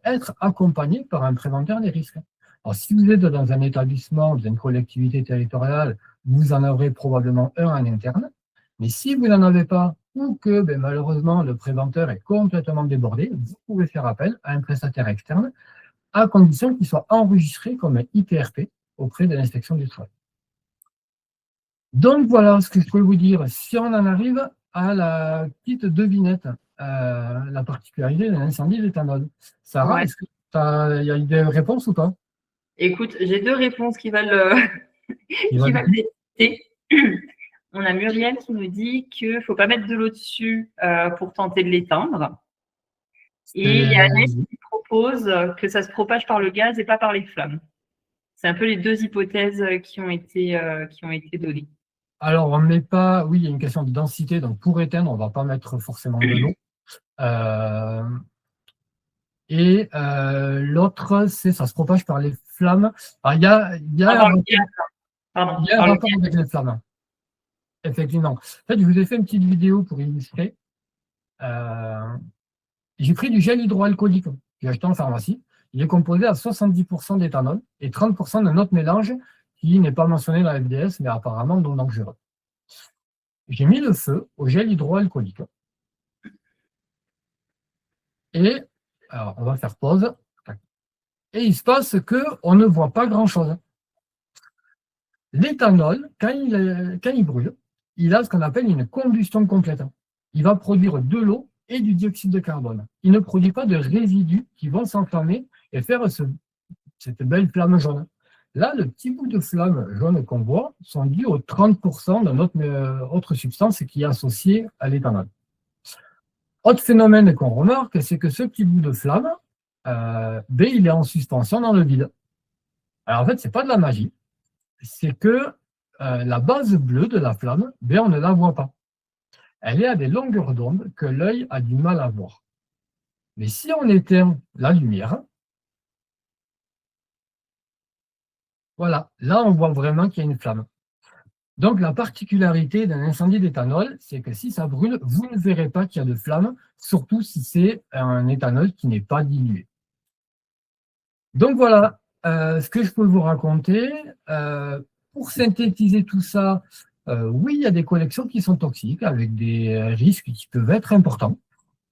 être accompagné par un préventeur des risques. Alors, si vous êtes dans un établissement, dans une collectivité territoriale, vous en aurez probablement un en interne. Mais si vous n'en avez pas, ou que malheureusement le préventeur est complètement débordé, vous pouvez faire appel à un prestataire externe, à condition qu'il soit enregistré comme un IPRP auprès de l'inspection du travail. Donc voilà ce que je peux vous dire. Si on en arrive à la petite devinette, la particularité d'un incendie d'éthanol. Sarah, est-ce qu'il y a des réponses ou pas? Écoute, j'ai deux réponses qui valent tester. On a Muriel qui nous dit qu'il ne faut pas mettre de l'eau dessus pour tenter de l'éteindre. Et il y a Annette qui propose que ça se propage par le gaz et pas par les flammes. C'est un peu les deux hypothèses qui ont été données. Alors, on ne met pas, oui, il y a une question de densité, donc pour éteindre, on ne va pas mettre forcément de l'eau. Et l'autre, c'est ça se propage par les flammes. Alors, il y a un rapport avec les flammes. Effectivement. En fait, je vous ai fait une petite vidéo pour illustrer. J'ai pris du gel hydroalcoolique que j'ai acheté en pharmacie. Il est composé à 70% d'éthanol et 30% d'un autre mélange qui n'est pas mentionné dans la FDS, mais apparemment non dangereux. J'ai mis le feu au gel hydroalcoolique. Et alors, on va faire pause. Et il se passe qu'on ne voit pas grand-chose. L'éthanol, quand il brûle, il a ce qu'on appelle une combustion complète. Il va produire de l'eau et du dioxyde de carbone. Il ne produit pas de résidus qui vont s'enflammer et faire cette belle flamme jaune. Là, le petit bout de flamme jaune qu'on voit sont dus aux 30% de notre autre substance qui est associée à l'éthanol. Autre phénomène qu'on remarque, c'est que ce petit bout de flamme, il est en suspension dans le vide. Alors en fait, ce n'est pas de la magie, c'est que la base bleue de la flamme, on ne la voit pas. Elle est à des longueurs d'onde que l'œil a du mal à voir. Mais si on éteint la lumière, voilà, là on voit vraiment qu'il y a une flamme. Donc la particularité d'un incendie d'éthanol, c'est que si ça brûle, vous ne verrez pas qu'il y a de flamme, surtout si c'est un éthanol qui n'est pas dilué. Donc voilà ce que je peux vous raconter. pour synthétiser tout ça, oui, il y a des collections qui sont toxiques avec des risques qui peuvent être importants,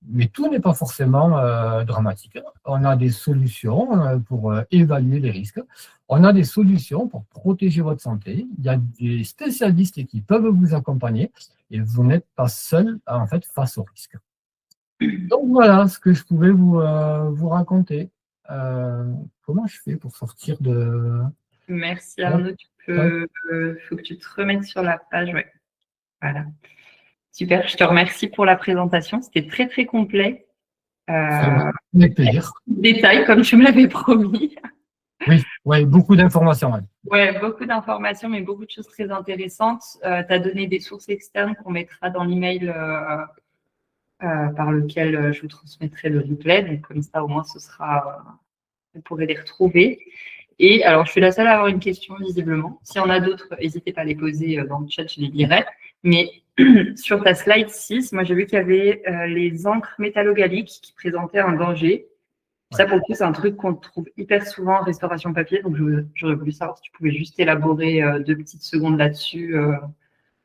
mais tout n'est pas forcément dramatique. On a des solutions pour évaluer les risques. On a des solutions pour protéger votre santé. Il y a des spécialistes qui peuvent vous accompagner et vous n'êtes pas seul en fait face aux risques. Donc voilà ce que je pouvais vous raconter. Comment je fais pour sortir de... Merci Arnaud, faut que tu te remettes sur la page. Ouais. Voilà. Super, je te remercie pour la présentation. C'était très, très complet. Avec plaisir. Détails, comme tu me l'avais promis. Oui, ouais, beaucoup d'informations. Ouais, beaucoup d'informations, mais beaucoup de choses très intéressantes. Tu as donné des sources externes qu'on mettra dans l'email par lequel je vous transmettrai le replay. Donc, comme ça, au moins, vous pourrez les retrouver. Et alors, je suis la seule à avoir une question, visiblement. S'il y en a d'autres, n'hésitez pas à les poser dans le chat, je les lirai. Mais sur ta slide 6, moi, j'ai vu qu'il y avait les encres métallogaliques qui présentaient un danger. Ouais. Ça, pour le coup, c'est un truc qu'on trouve hyper souvent en restauration papier. Donc, j'aurais voulu savoir si tu pouvais juste élaborer 2 petites secondes là-dessus.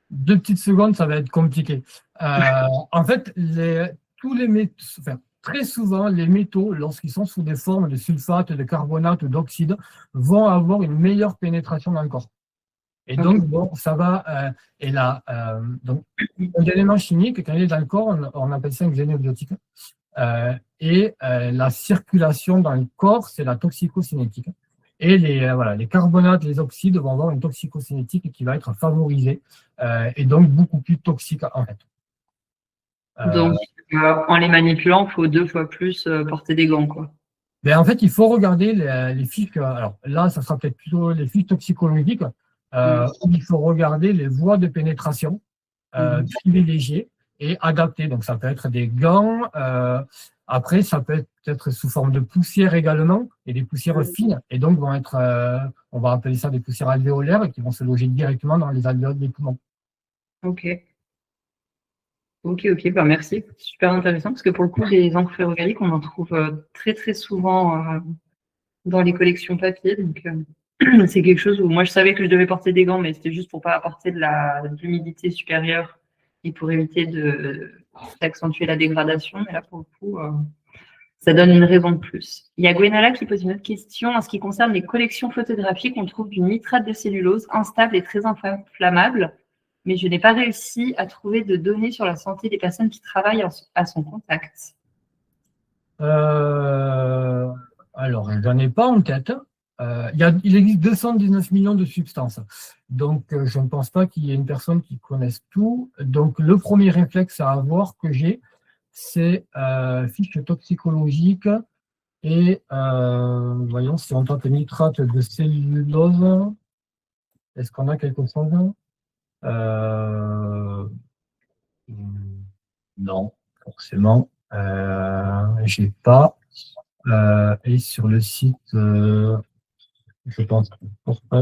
2 petites secondes, ça va être compliqué. En fait, très souvent, les métaux, lorsqu'ils sont sous des formes de sulfate, de carbonate ou d'oxyde, vont avoir une meilleure pénétration dans le corps. Et donc, bon, ça va. Et là, donc, un élément chimique, quand il est dans le corps, on appelle ça un xénobiotique. Et la circulation dans le corps, c'est la toxicocinétique. Et les carbonates, les oxydes vont avoir une toxicocinétique qui va être favorisée et donc beaucoup plus toxique en fait. Donc, en les manipulant, il faut 2 fois plus porter des gants, quoi. Ben, en fait, il faut regarder les fiches. Alors là, ça sera peut-être plutôt les fiches toxicologiques où il faut regarder les voies de pénétration privilégiées et adaptées. Donc, ça peut être des gants. Après, ça peut être sous forme de poussière également, et des poussières fines, et donc vont être, on va appeler ça des poussières alvéolaires, qui vont se loger directement dans les alvéoles des poumons. Ok, bah merci. Super intéressant, parce que pour le coup, les encres ferrogalliques, on en trouve très, très souvent dans les collections papier. Donc, c'est quelque chose où moi, je savais que je devais porter des gants, mais c'était juste pour pas apporter de l'humidité supérieure et pour éviter d'accentuer la dégradation. Mais là, pour le coup, ça donne une raison de plus. Il y a Gwenala qui pose une autre question. En ce qui concerne les collections photographiques, on trouve du nitrate de cellulose instable et très inflammable, mais je n'ai pas réussi à trouver de données sur la santé des personnes qui travaillent à son contact. Alors, je n'en ai pas en tête. Il existe 219 millions de substances. Donc, je ne pense pas qu'il y ait une personne qui connaisse tout. Donc, le premier réflexe à avoir que j'ai, c'est fiche toxicologique et voyons si on tente nitrate de cellulose. Est-ce qu'on a quelque chose? Non, forcément. J'ai pas. Et sur le site, je pense pas.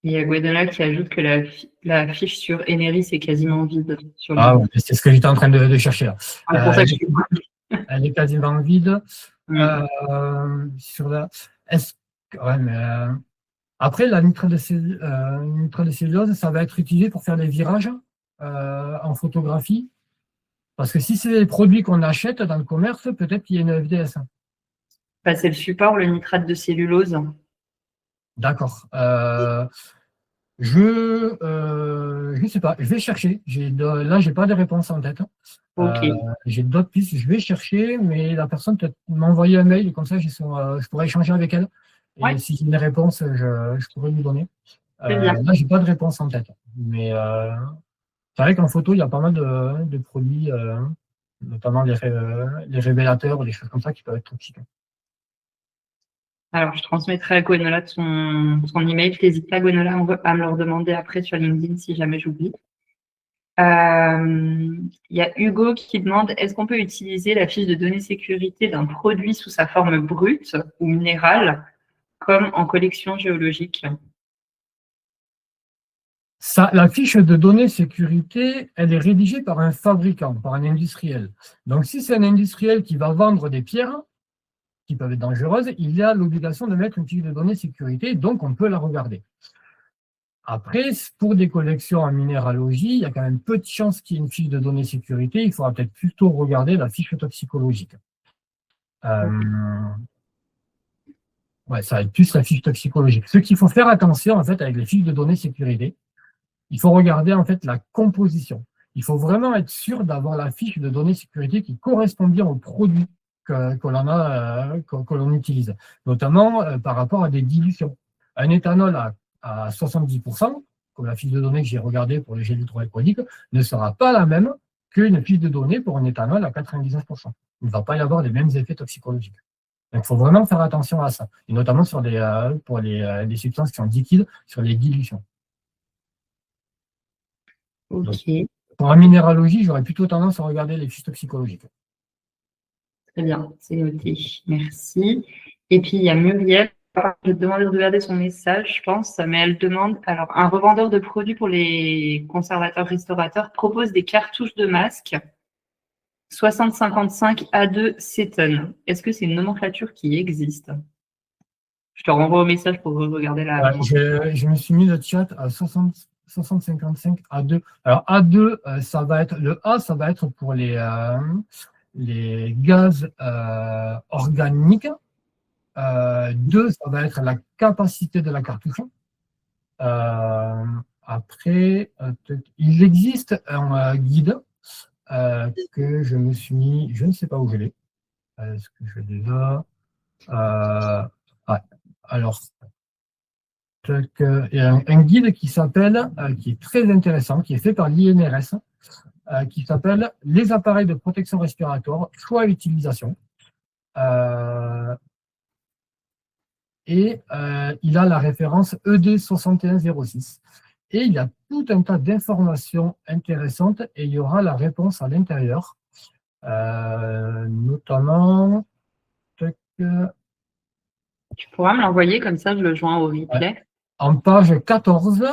Il y a Guedela qui ajoute que la fiche sur Eneris est quasiment vide. Ah, c'est ce que j'étais en train de chercher là. Elle est quasiment vide. Après, la nitrate de cellulose, ça va être utilisé pour faire des virages en photographie. Parce que si c'est des produits qu'on achète dans le commerce, peut-être qu'il y a une FDS. C'est le support, le nitrate de cellulose. D'accord. Je sais pas. Je vais chercher. Là, j'ai pas de réponse en tête. Okay. J'ai d'autres pistes. Je vais chercher, mais la personne peut m'a envoyé un mail et comme ça, je pourrais échanger avec elle. Et si j'ai une réponse, je pourrais lui donner. Là, j'ai pas de réponse en tête. Mais c'est vrai qu'en photo, il y a pas mal de produits, notamment les révélateurs ou des choses comme ça qui peuvent être toxiques. Alors, je transmettrai à Gwenola son email. N'hésite pas, Gwenola, à me le redemander après sur LinkedIn si jamais j'oublie. Il y a Hugo qui demande, est-ce qu'on peut utiliser la fiche de données sécurité d'un produit sous sa forme brute ou minérale comme en collection géologique? La fiche de données sécurité, elle est rédigée par un fabricant, par un industriel. Donc, si c'est un industriel qui va vendre des pierres, qui peuvent être dangereuses, il y a l'obligation de mettre une fiche de données sécurité, donc on peut la regarder. Après, pour des collections en minéralogie, il y a quand même peu de chances qu'il y ait une fiche de données sécurité. Il faudra peut-être plutôt regarder la fiche toxicologique. Ouais, ça va être plus la fiche toxicologique. Ce qu'il faut faire attention, en fait, avec les fiches de données sécurité, il faut regarder, en fait, la composition. Il faut vraiment être sûr d'avoir la fiche de données sécurité qui correspond bien au produit que l'on utilise, notamment par rapport à des dilutions. Un éthanol à 70%, comme la fiche de données que j'ai regardée pour le gel hydroalcoolique, ne sera pas la même qu'une fiche de données pour un éthanol à 99%. Il ne va pas y avoir les mêmes effets toxicologiques. Donc, il faut vraiment faire attention à ça, et notamment pour les substances qui sont liquides, sur les dilutions. Ok. Donc, pour la minéralogie, j'aurais plutôt tendance à regarder les fiches toxicologiques. Très bien, c'est noté. Merci. Et puis, il y a Muriel. Je vais te demander de regarder son message, je pense, mais elle demande, alors, un revendeur de produits pour les conservateurs-restaurateurs propose des cartouches de masques 6055 A2 cétone. Est-ce que c'est une nomenclature qui existe? Je te renvoie au message pour regarder la. Je me suis mis le chat à 6055 A2. Alors, A2, ça va être, le A, ça va être pour les gaz organiques. 2, ça va être la capacité de la cartouche. Après, il existe un guide que je me suis mis, je ne sais pas où je l'ai. Est-ce que je l'ai là? Ouais. Alors, il y a un guide qui s'appelle, qui est très intéressant, qui est fait par l'INRS, qui s'appelle « Les appareils de protection respiratoire, choix et utilisation ». Et il a la référence ED6106. Et il y a tout un tas d'informations intéressantes et il y aura la réponse à l'intérieur, notamment… Tu pourras me l'envoyer, comme ça je le joins au replay. En page 14,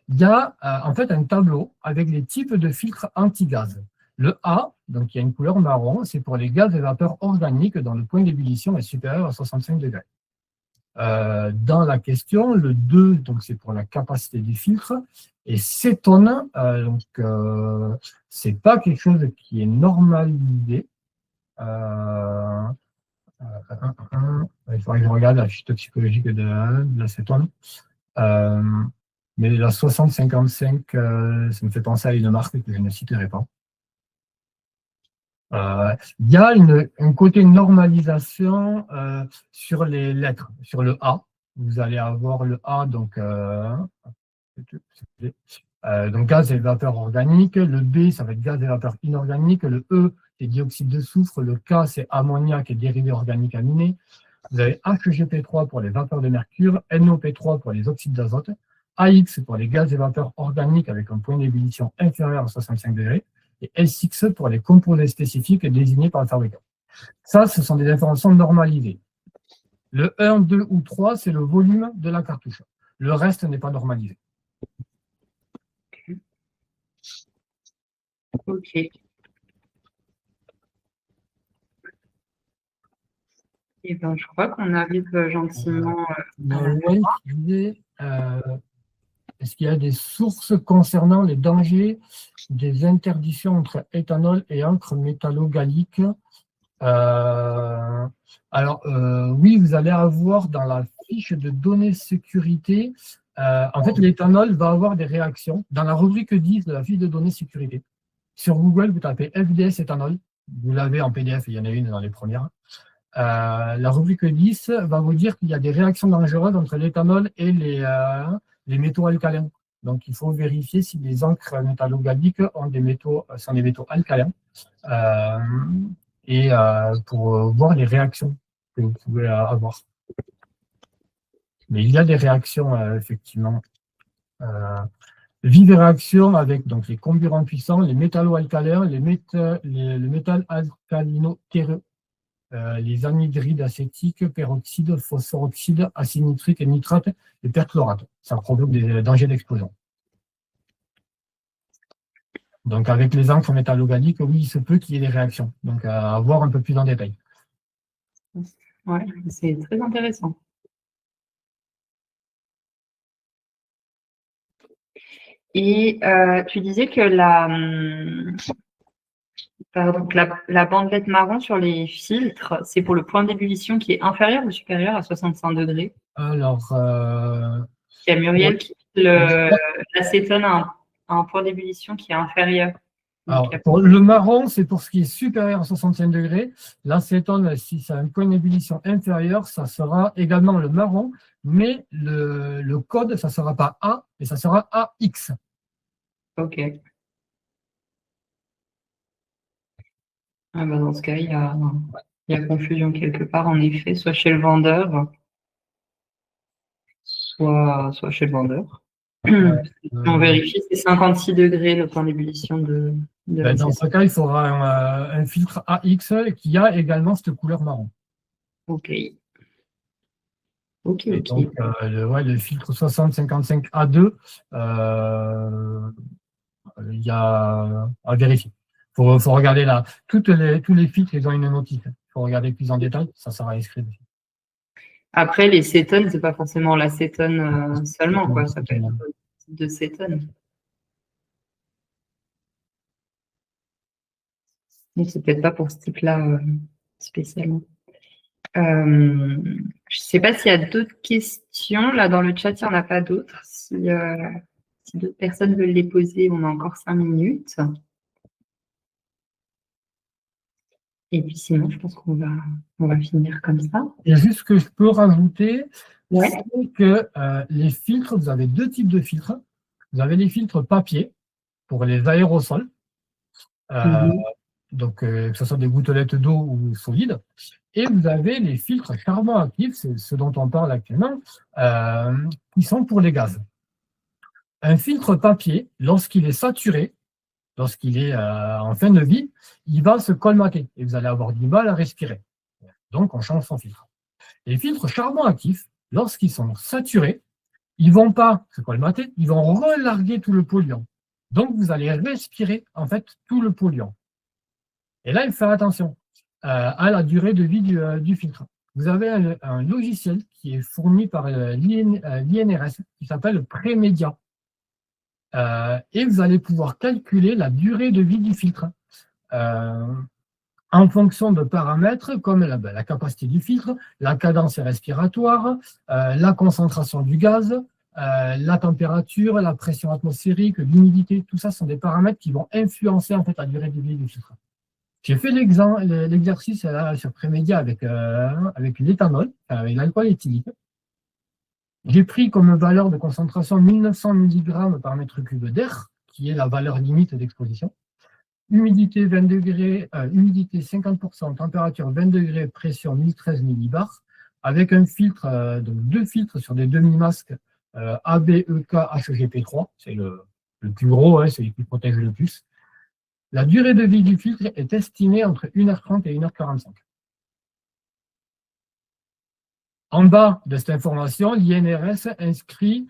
il y a en fait un tableau avec les types de filtres anti-gaz. Le A, donc il y a une couleur marron, c'est pour les gaz et vapeurs organiques dont le point d'ébullition est supérieur à 65 degrés. Dans la question, le 2, donc c'est pour la capacité du filtre, et cétone, donc c'est pas quelque chose qui est normalisé. Il faudrait que je regarde la fiche toxicologique de l'acétone. Mais la 6055, ça me fait penser à une marque que je ne citerai pas. Il y a un côté normalisation sur les lettres. Sur le A, vous allez avoir le A, donc gaz et vapeur organique. Le B, ça va être gaz et vapeur inorganique. Le E, c'est dioxyde de soufre. Le K, c'est ammoniac et dérivés organiques aminés. Vous avez HGP3 pour les vapeurs de mercure, NOP3 pour les oxydes d'azote, AX pour les gaz et vapeurs organiques avec un point d'ébullition inférieur à 65 degrés, et SX pour les composés spécifiques désignés par le fabricant. Ça, ce sont des informations normalisées. Le 1, 2 ou 3, c'est le volume de la cartouche. Le reste n'est pas normalisé. Ok. Et ben, je crois qu'on arrive gentiment. Est-ce qu'il y a des sources concernant les dangers des interdictions entre éthanol et encre métallo-gallique? Oui, vous allez avoir dans la fiche de données sécurité, en fait, l'éthanol va avoir des réactions. Dans la rubrique 10 de la fiche de données sécurité, sur Google, vous tapez FDS éthanol, vous l'avez en PDF, il y en a une dans les premières. La rubrique 10 va vous dire qu'il y a des réactions dangereuses entre l'éthanol et les métaux alcalins. Donc, il faut vérifier si les encres métallo-galliques sont des métaux alcalins pour voir les réactions que vous pouvez avoir. Mais il y a des réactions, effectivement. Vives réactions avec donc, les comburants puissants, les métallo-alcalins, le métal alcalino-terreux, les anhydrides acétiques, peroxyde, phosphoroxyde, acide nitrique et nitrate et perchlorate. Ça provoque des dangers d'explosion. Donc, avec les encres métallo-galliques, oui, il se peut qu'il y ait des réactions. Donc, à voir un peu plus en détail. Ouais, c'est très intéressant. Et tu disais que la bandelette marron sur les filtres, c'est pour le point d'ébullition qui est inférieur ou supérieur à 65 degrés. Alors, Il y a Muriel qui dit l'acétone a un point d'ébullition qui est inférieur. alors, pour le marron, c'est pour ce qui est supérieur à 65 degrés. L'acétone, si ça a un point d'ébullition inférieur, ça sera également le marron, mais le code, ça ne sera pas A, mais ça sera AX. Ok. Ah bah dans ce cas, il y a confusion quelque part, en effet, soit chez le vendeur, soit chez le vendeur. On vérifie, c'est 56 degrés le point d'ébullition de Dans ce cas, il faudra un filtre AX qui a également cette couleur marron. Ok. Donc, le filtre 6055A2, il y a à vérifier. Il faut regarder là. Tous les filtres, ils ont une notice. Il faut regarder plus en détail, ça sera inscrit. Après, les cétones, c'est pas forcément l'acétone seulement, quoi. Ça peut être un type de cétone. Donc, c'est peut-être pas pour ce type-là spécialement. Je ne sais pas s'il y a d'autres questions. Là, dans le chat, il n'y en a pas d'autres. Si d'autres personnes veulent les poser, on a encore 5 minutes. Et puis sinon, je pense qu'on va finir comme ça. Et juste ce que je peux rajouter, ouais. C'est que les filtres, vous avez deux types de filtres. Vous avez les filtres papier pour les aérosols, donc que ce soit des gouttelettes d'eau ou solides. Et vous avez les filtres charbon actifs, c'est ce dont on parle actuellement, qui sont pour les gaz. Un filtre papier, lorsqu'il est saturé, lorsqu'il est en fin de vie, il va se colmater et vous allez avoir du mal à respirer. Donc, on change son filtre. Les filtres charbon actifs, lorsqu'ils sont saturés, ils ne vont pas se colmater, ils vont relarguer tout le polluant. Donc, vous allez respirer, en fait, tout le polluant. Et là, il faut faire attention à la durée de vie du filtre. Vous avez un logiciel qui est fourni par l'INRS qui s'appelle Prémédia. Et vous allez pouvoir calculer la durée de vie du filtre en fonction de paramètres comme la capacité du filtre, la cadence respiratoire, la concentration du gaz, la température, la pression atmosphérique, l'humidité. Tout ça sont des paramètres qui vont influencer en fait la durée de vie du filtre. J'ai fait l'exercice sur Prémédia avec l'éthanol, avec l'alcool éthylique. J'ai pris comme valeur de concentration 1900 mg par mètre cube d'air, qui est la valeur limite d'exposition. Humidité 20 degrés, humidité 50%, température 20 degrés, pression 1013 millibars, avec un filtre, donc deux filtres sur des demi-masques ABEK HGP3, c'est le plus gros, hein, celui qui protège le plus. La durée de vie du filtre est estimée entre 1h30 et 1h45. En bas de cette information, l'INRS inscrit,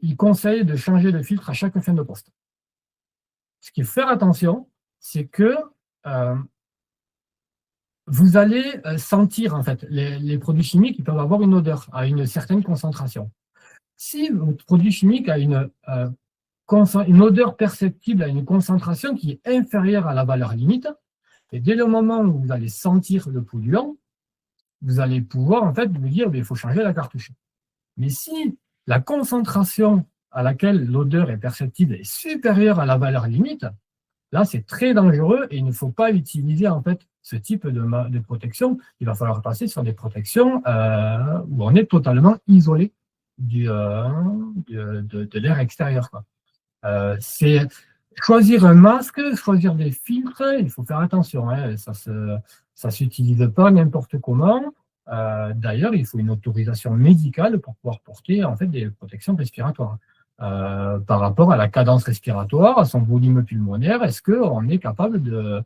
il conseille de changer de filtre à chaque fin de poste. Ce qu'il faut faire attention, c'est que vous allez sentir, en fait, les produits chimiques, ils peuvent avoir une odeur à une certaine concentration. Si votre produit chimique a une odeur perceptible à une concentration qui est inférieure à la valeur limite, et dès le moment où vous allez sentir le polluant, vous allez pouvoir en fait vous dire il faut changer la cartouche. Mais si la concentration à laquelle l'odeur est perceptible est supérieure à la valeur limite, là c'est très dangereux et il ne faut pas utiliser en fait ce type de protection. Il va falloir passer sur des protections où on est totalement isolé de l'air extérieur, quoi. C'est choisir un masque, choisir des filtres, il faut faire attention, hein, ça s'utilise pas n'importe comment. D'ailleurs, il faut une autorisation médicale pour pouvoir porter en fait des protections respiratoires. Par rapport à la cadence respiratoire, à son volume pulmonaire, est-ce qu'on est capable de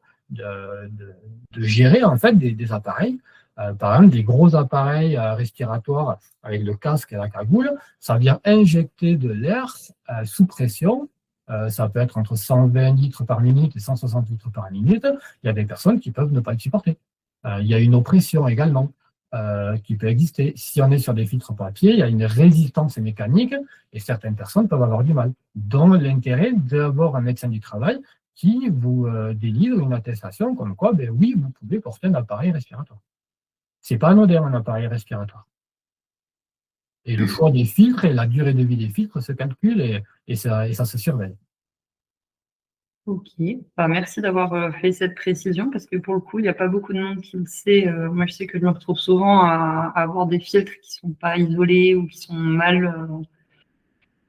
gérer en fait des appareils, par exemple des gros appareils respiratoires avec le casque et la cagoule, ça vient injecter de l'air sous pression. Ça peut être entre 120 litres par minute et 160 litres par minute. Il y a des personnes qui peuvent ne pas le supporter. Il y a une oppression également qui peut exister. Si on est sur des filtres papier, il y a une résistance mécanique et certaines personnes peuvent avoir du mal. Donc, l'intérêt d'avoir un médecin du travail qui vous délivre une attestation comme quoi, ben oui, vous pouvez porter un appareil respiratoire. C'est pas anodin, un appareil respiratoire. Et le choix des filtres et la durée de vie des filtres se calculent et ça se surveille. Ok, bah, merci d'avoir fait cette précision parce que pour le coup, il n'y a pas beaucoup de monde qui le sait. Moi, je sais que je me retrouve souvent à avoir des filtres qui ne sont pas isolés ou qui sont mal,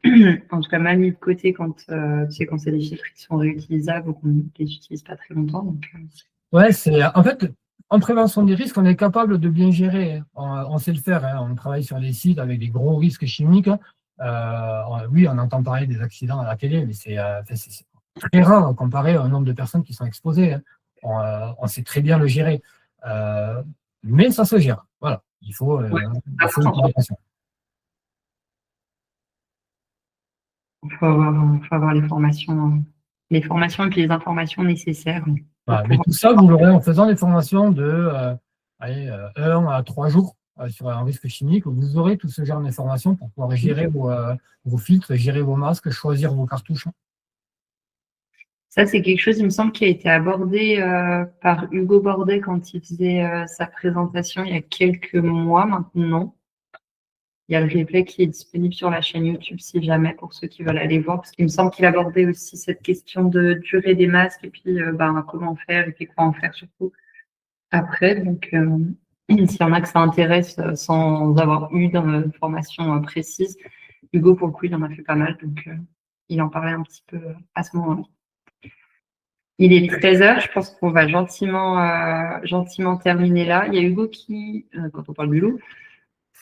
en tout cas mal mis de côté quand, tu sais, quand c'est des filtres qui sont réutilisables ou qu'on ne les utilise pas très longtemps. Donc, Ouais, en fait, en prévention des risques, on est capable de bien gérer. On sait le faire. Hein. On travaille sur des sites avec des gros risques chimiques. Oui, on entend parler des accidents à la télé, mais c'est très rare comparé au nombre de personnes qui sont exposées. Hein. On sait très bien le gérer. Mais ça se gère. Voilà. Il faut une préparation. il faut avoir les formations et puis les informations nécessaires. Voilà. Mais tout ça, vous l'aurez en faisant des formations de 1 à 3 jours sur un risque chimique. Vous aurez tout ce genre d'informations pour pouvoir gérer vos filtres, gérer vos masques, choisir vos cartouches. Ça, c'est quelque chose, il me semble, qui a été abordé par Hugo Bordet quand il faisait sa présentation il y a quelques mois maintenant. Il y a le replay qui est disponible sur la chaîne YouTube si jamais, pour ceux qui veulent aller voir, parce qu'il me semble qu'il abordait aussi cette question de durée des masques et puis comment faire et puis quoi en faire surtout après. Donc, s'il y en a que ça intéresse sans avoir eu de formation précise, Hugo, pour le coup, il en a fait pas mal, donc il en parlait un petit peu à ce moment-là. Il est 13h, je pense qu'on va gentiment terminer là. Il y a Hugo qui, quand on parle du loup,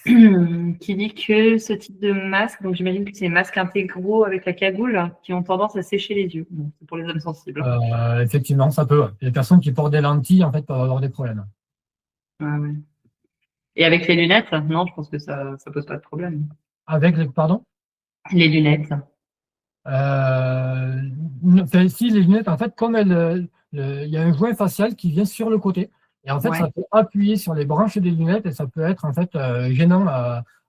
qui dit que ce type de masque, donc j'imagine que c'est les masques intégraux avec la cagoule, qui ont tendance à sécher les yeux. Bon, c'est pour les hommes sensibles. Effectivement, ça peut. Les personnes qui portent des lentilles, en fait, peuvent avoir des problèmes. Ouais. Et avec les lunettes, non, je pense que ça pose pas de problème. Avec pardon? Les lunettes. Si les lunettes, en fait, comme il y a un joint facial qui vient sur le côté, et en fait, ça peut appuyer sur les branches des lunettes et ça peut être en fait gênant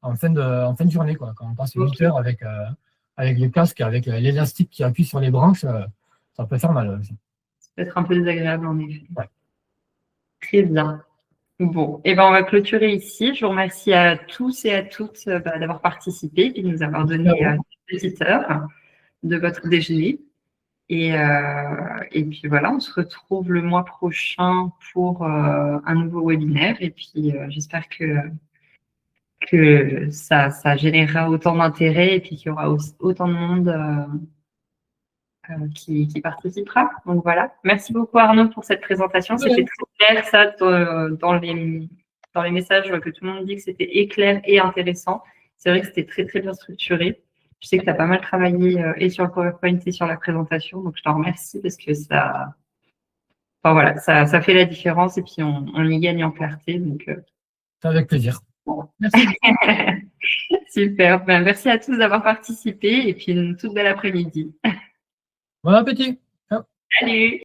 en fin de journée, quoi. Quand on passe 8 heures avec le casque, avec l'élastique qui appuie sur les branches, ça peut faire mal aussi. Ça peut être un peu désagréable en effet. Ouais. Très bien. Bon, et ben on va clôturer ici. Je vous remercie à tous et à toutes d'avoir participé et de nous avoir donné une petite heure de votre déjeuner. Et puis voilà, on se retrouve le mois prochain pour un nouveau webinaire. Et puis j'espère que ça générera autant d'intérêt et puis qu'il y aura autant de monde qui participera. Donc voilà. Merci beaucoup Arnaud pour cette présentation. C'était très clair ça dans les messages que tout le monde dit que c'était clair et intéressant. C'est vrai que c'était très très bien structuré. Je sais que tu as pas mal travaillé et sur le PowerPoint et sur la présentation, donc je t'en remercie parce que ça fait la différence et puis on y gagne en clarté. Donc, avec plaisir. Merci. Super. Ben, merci à tous d'avoir participé et puis une toute belle après-midi. Bon appétit. Salut.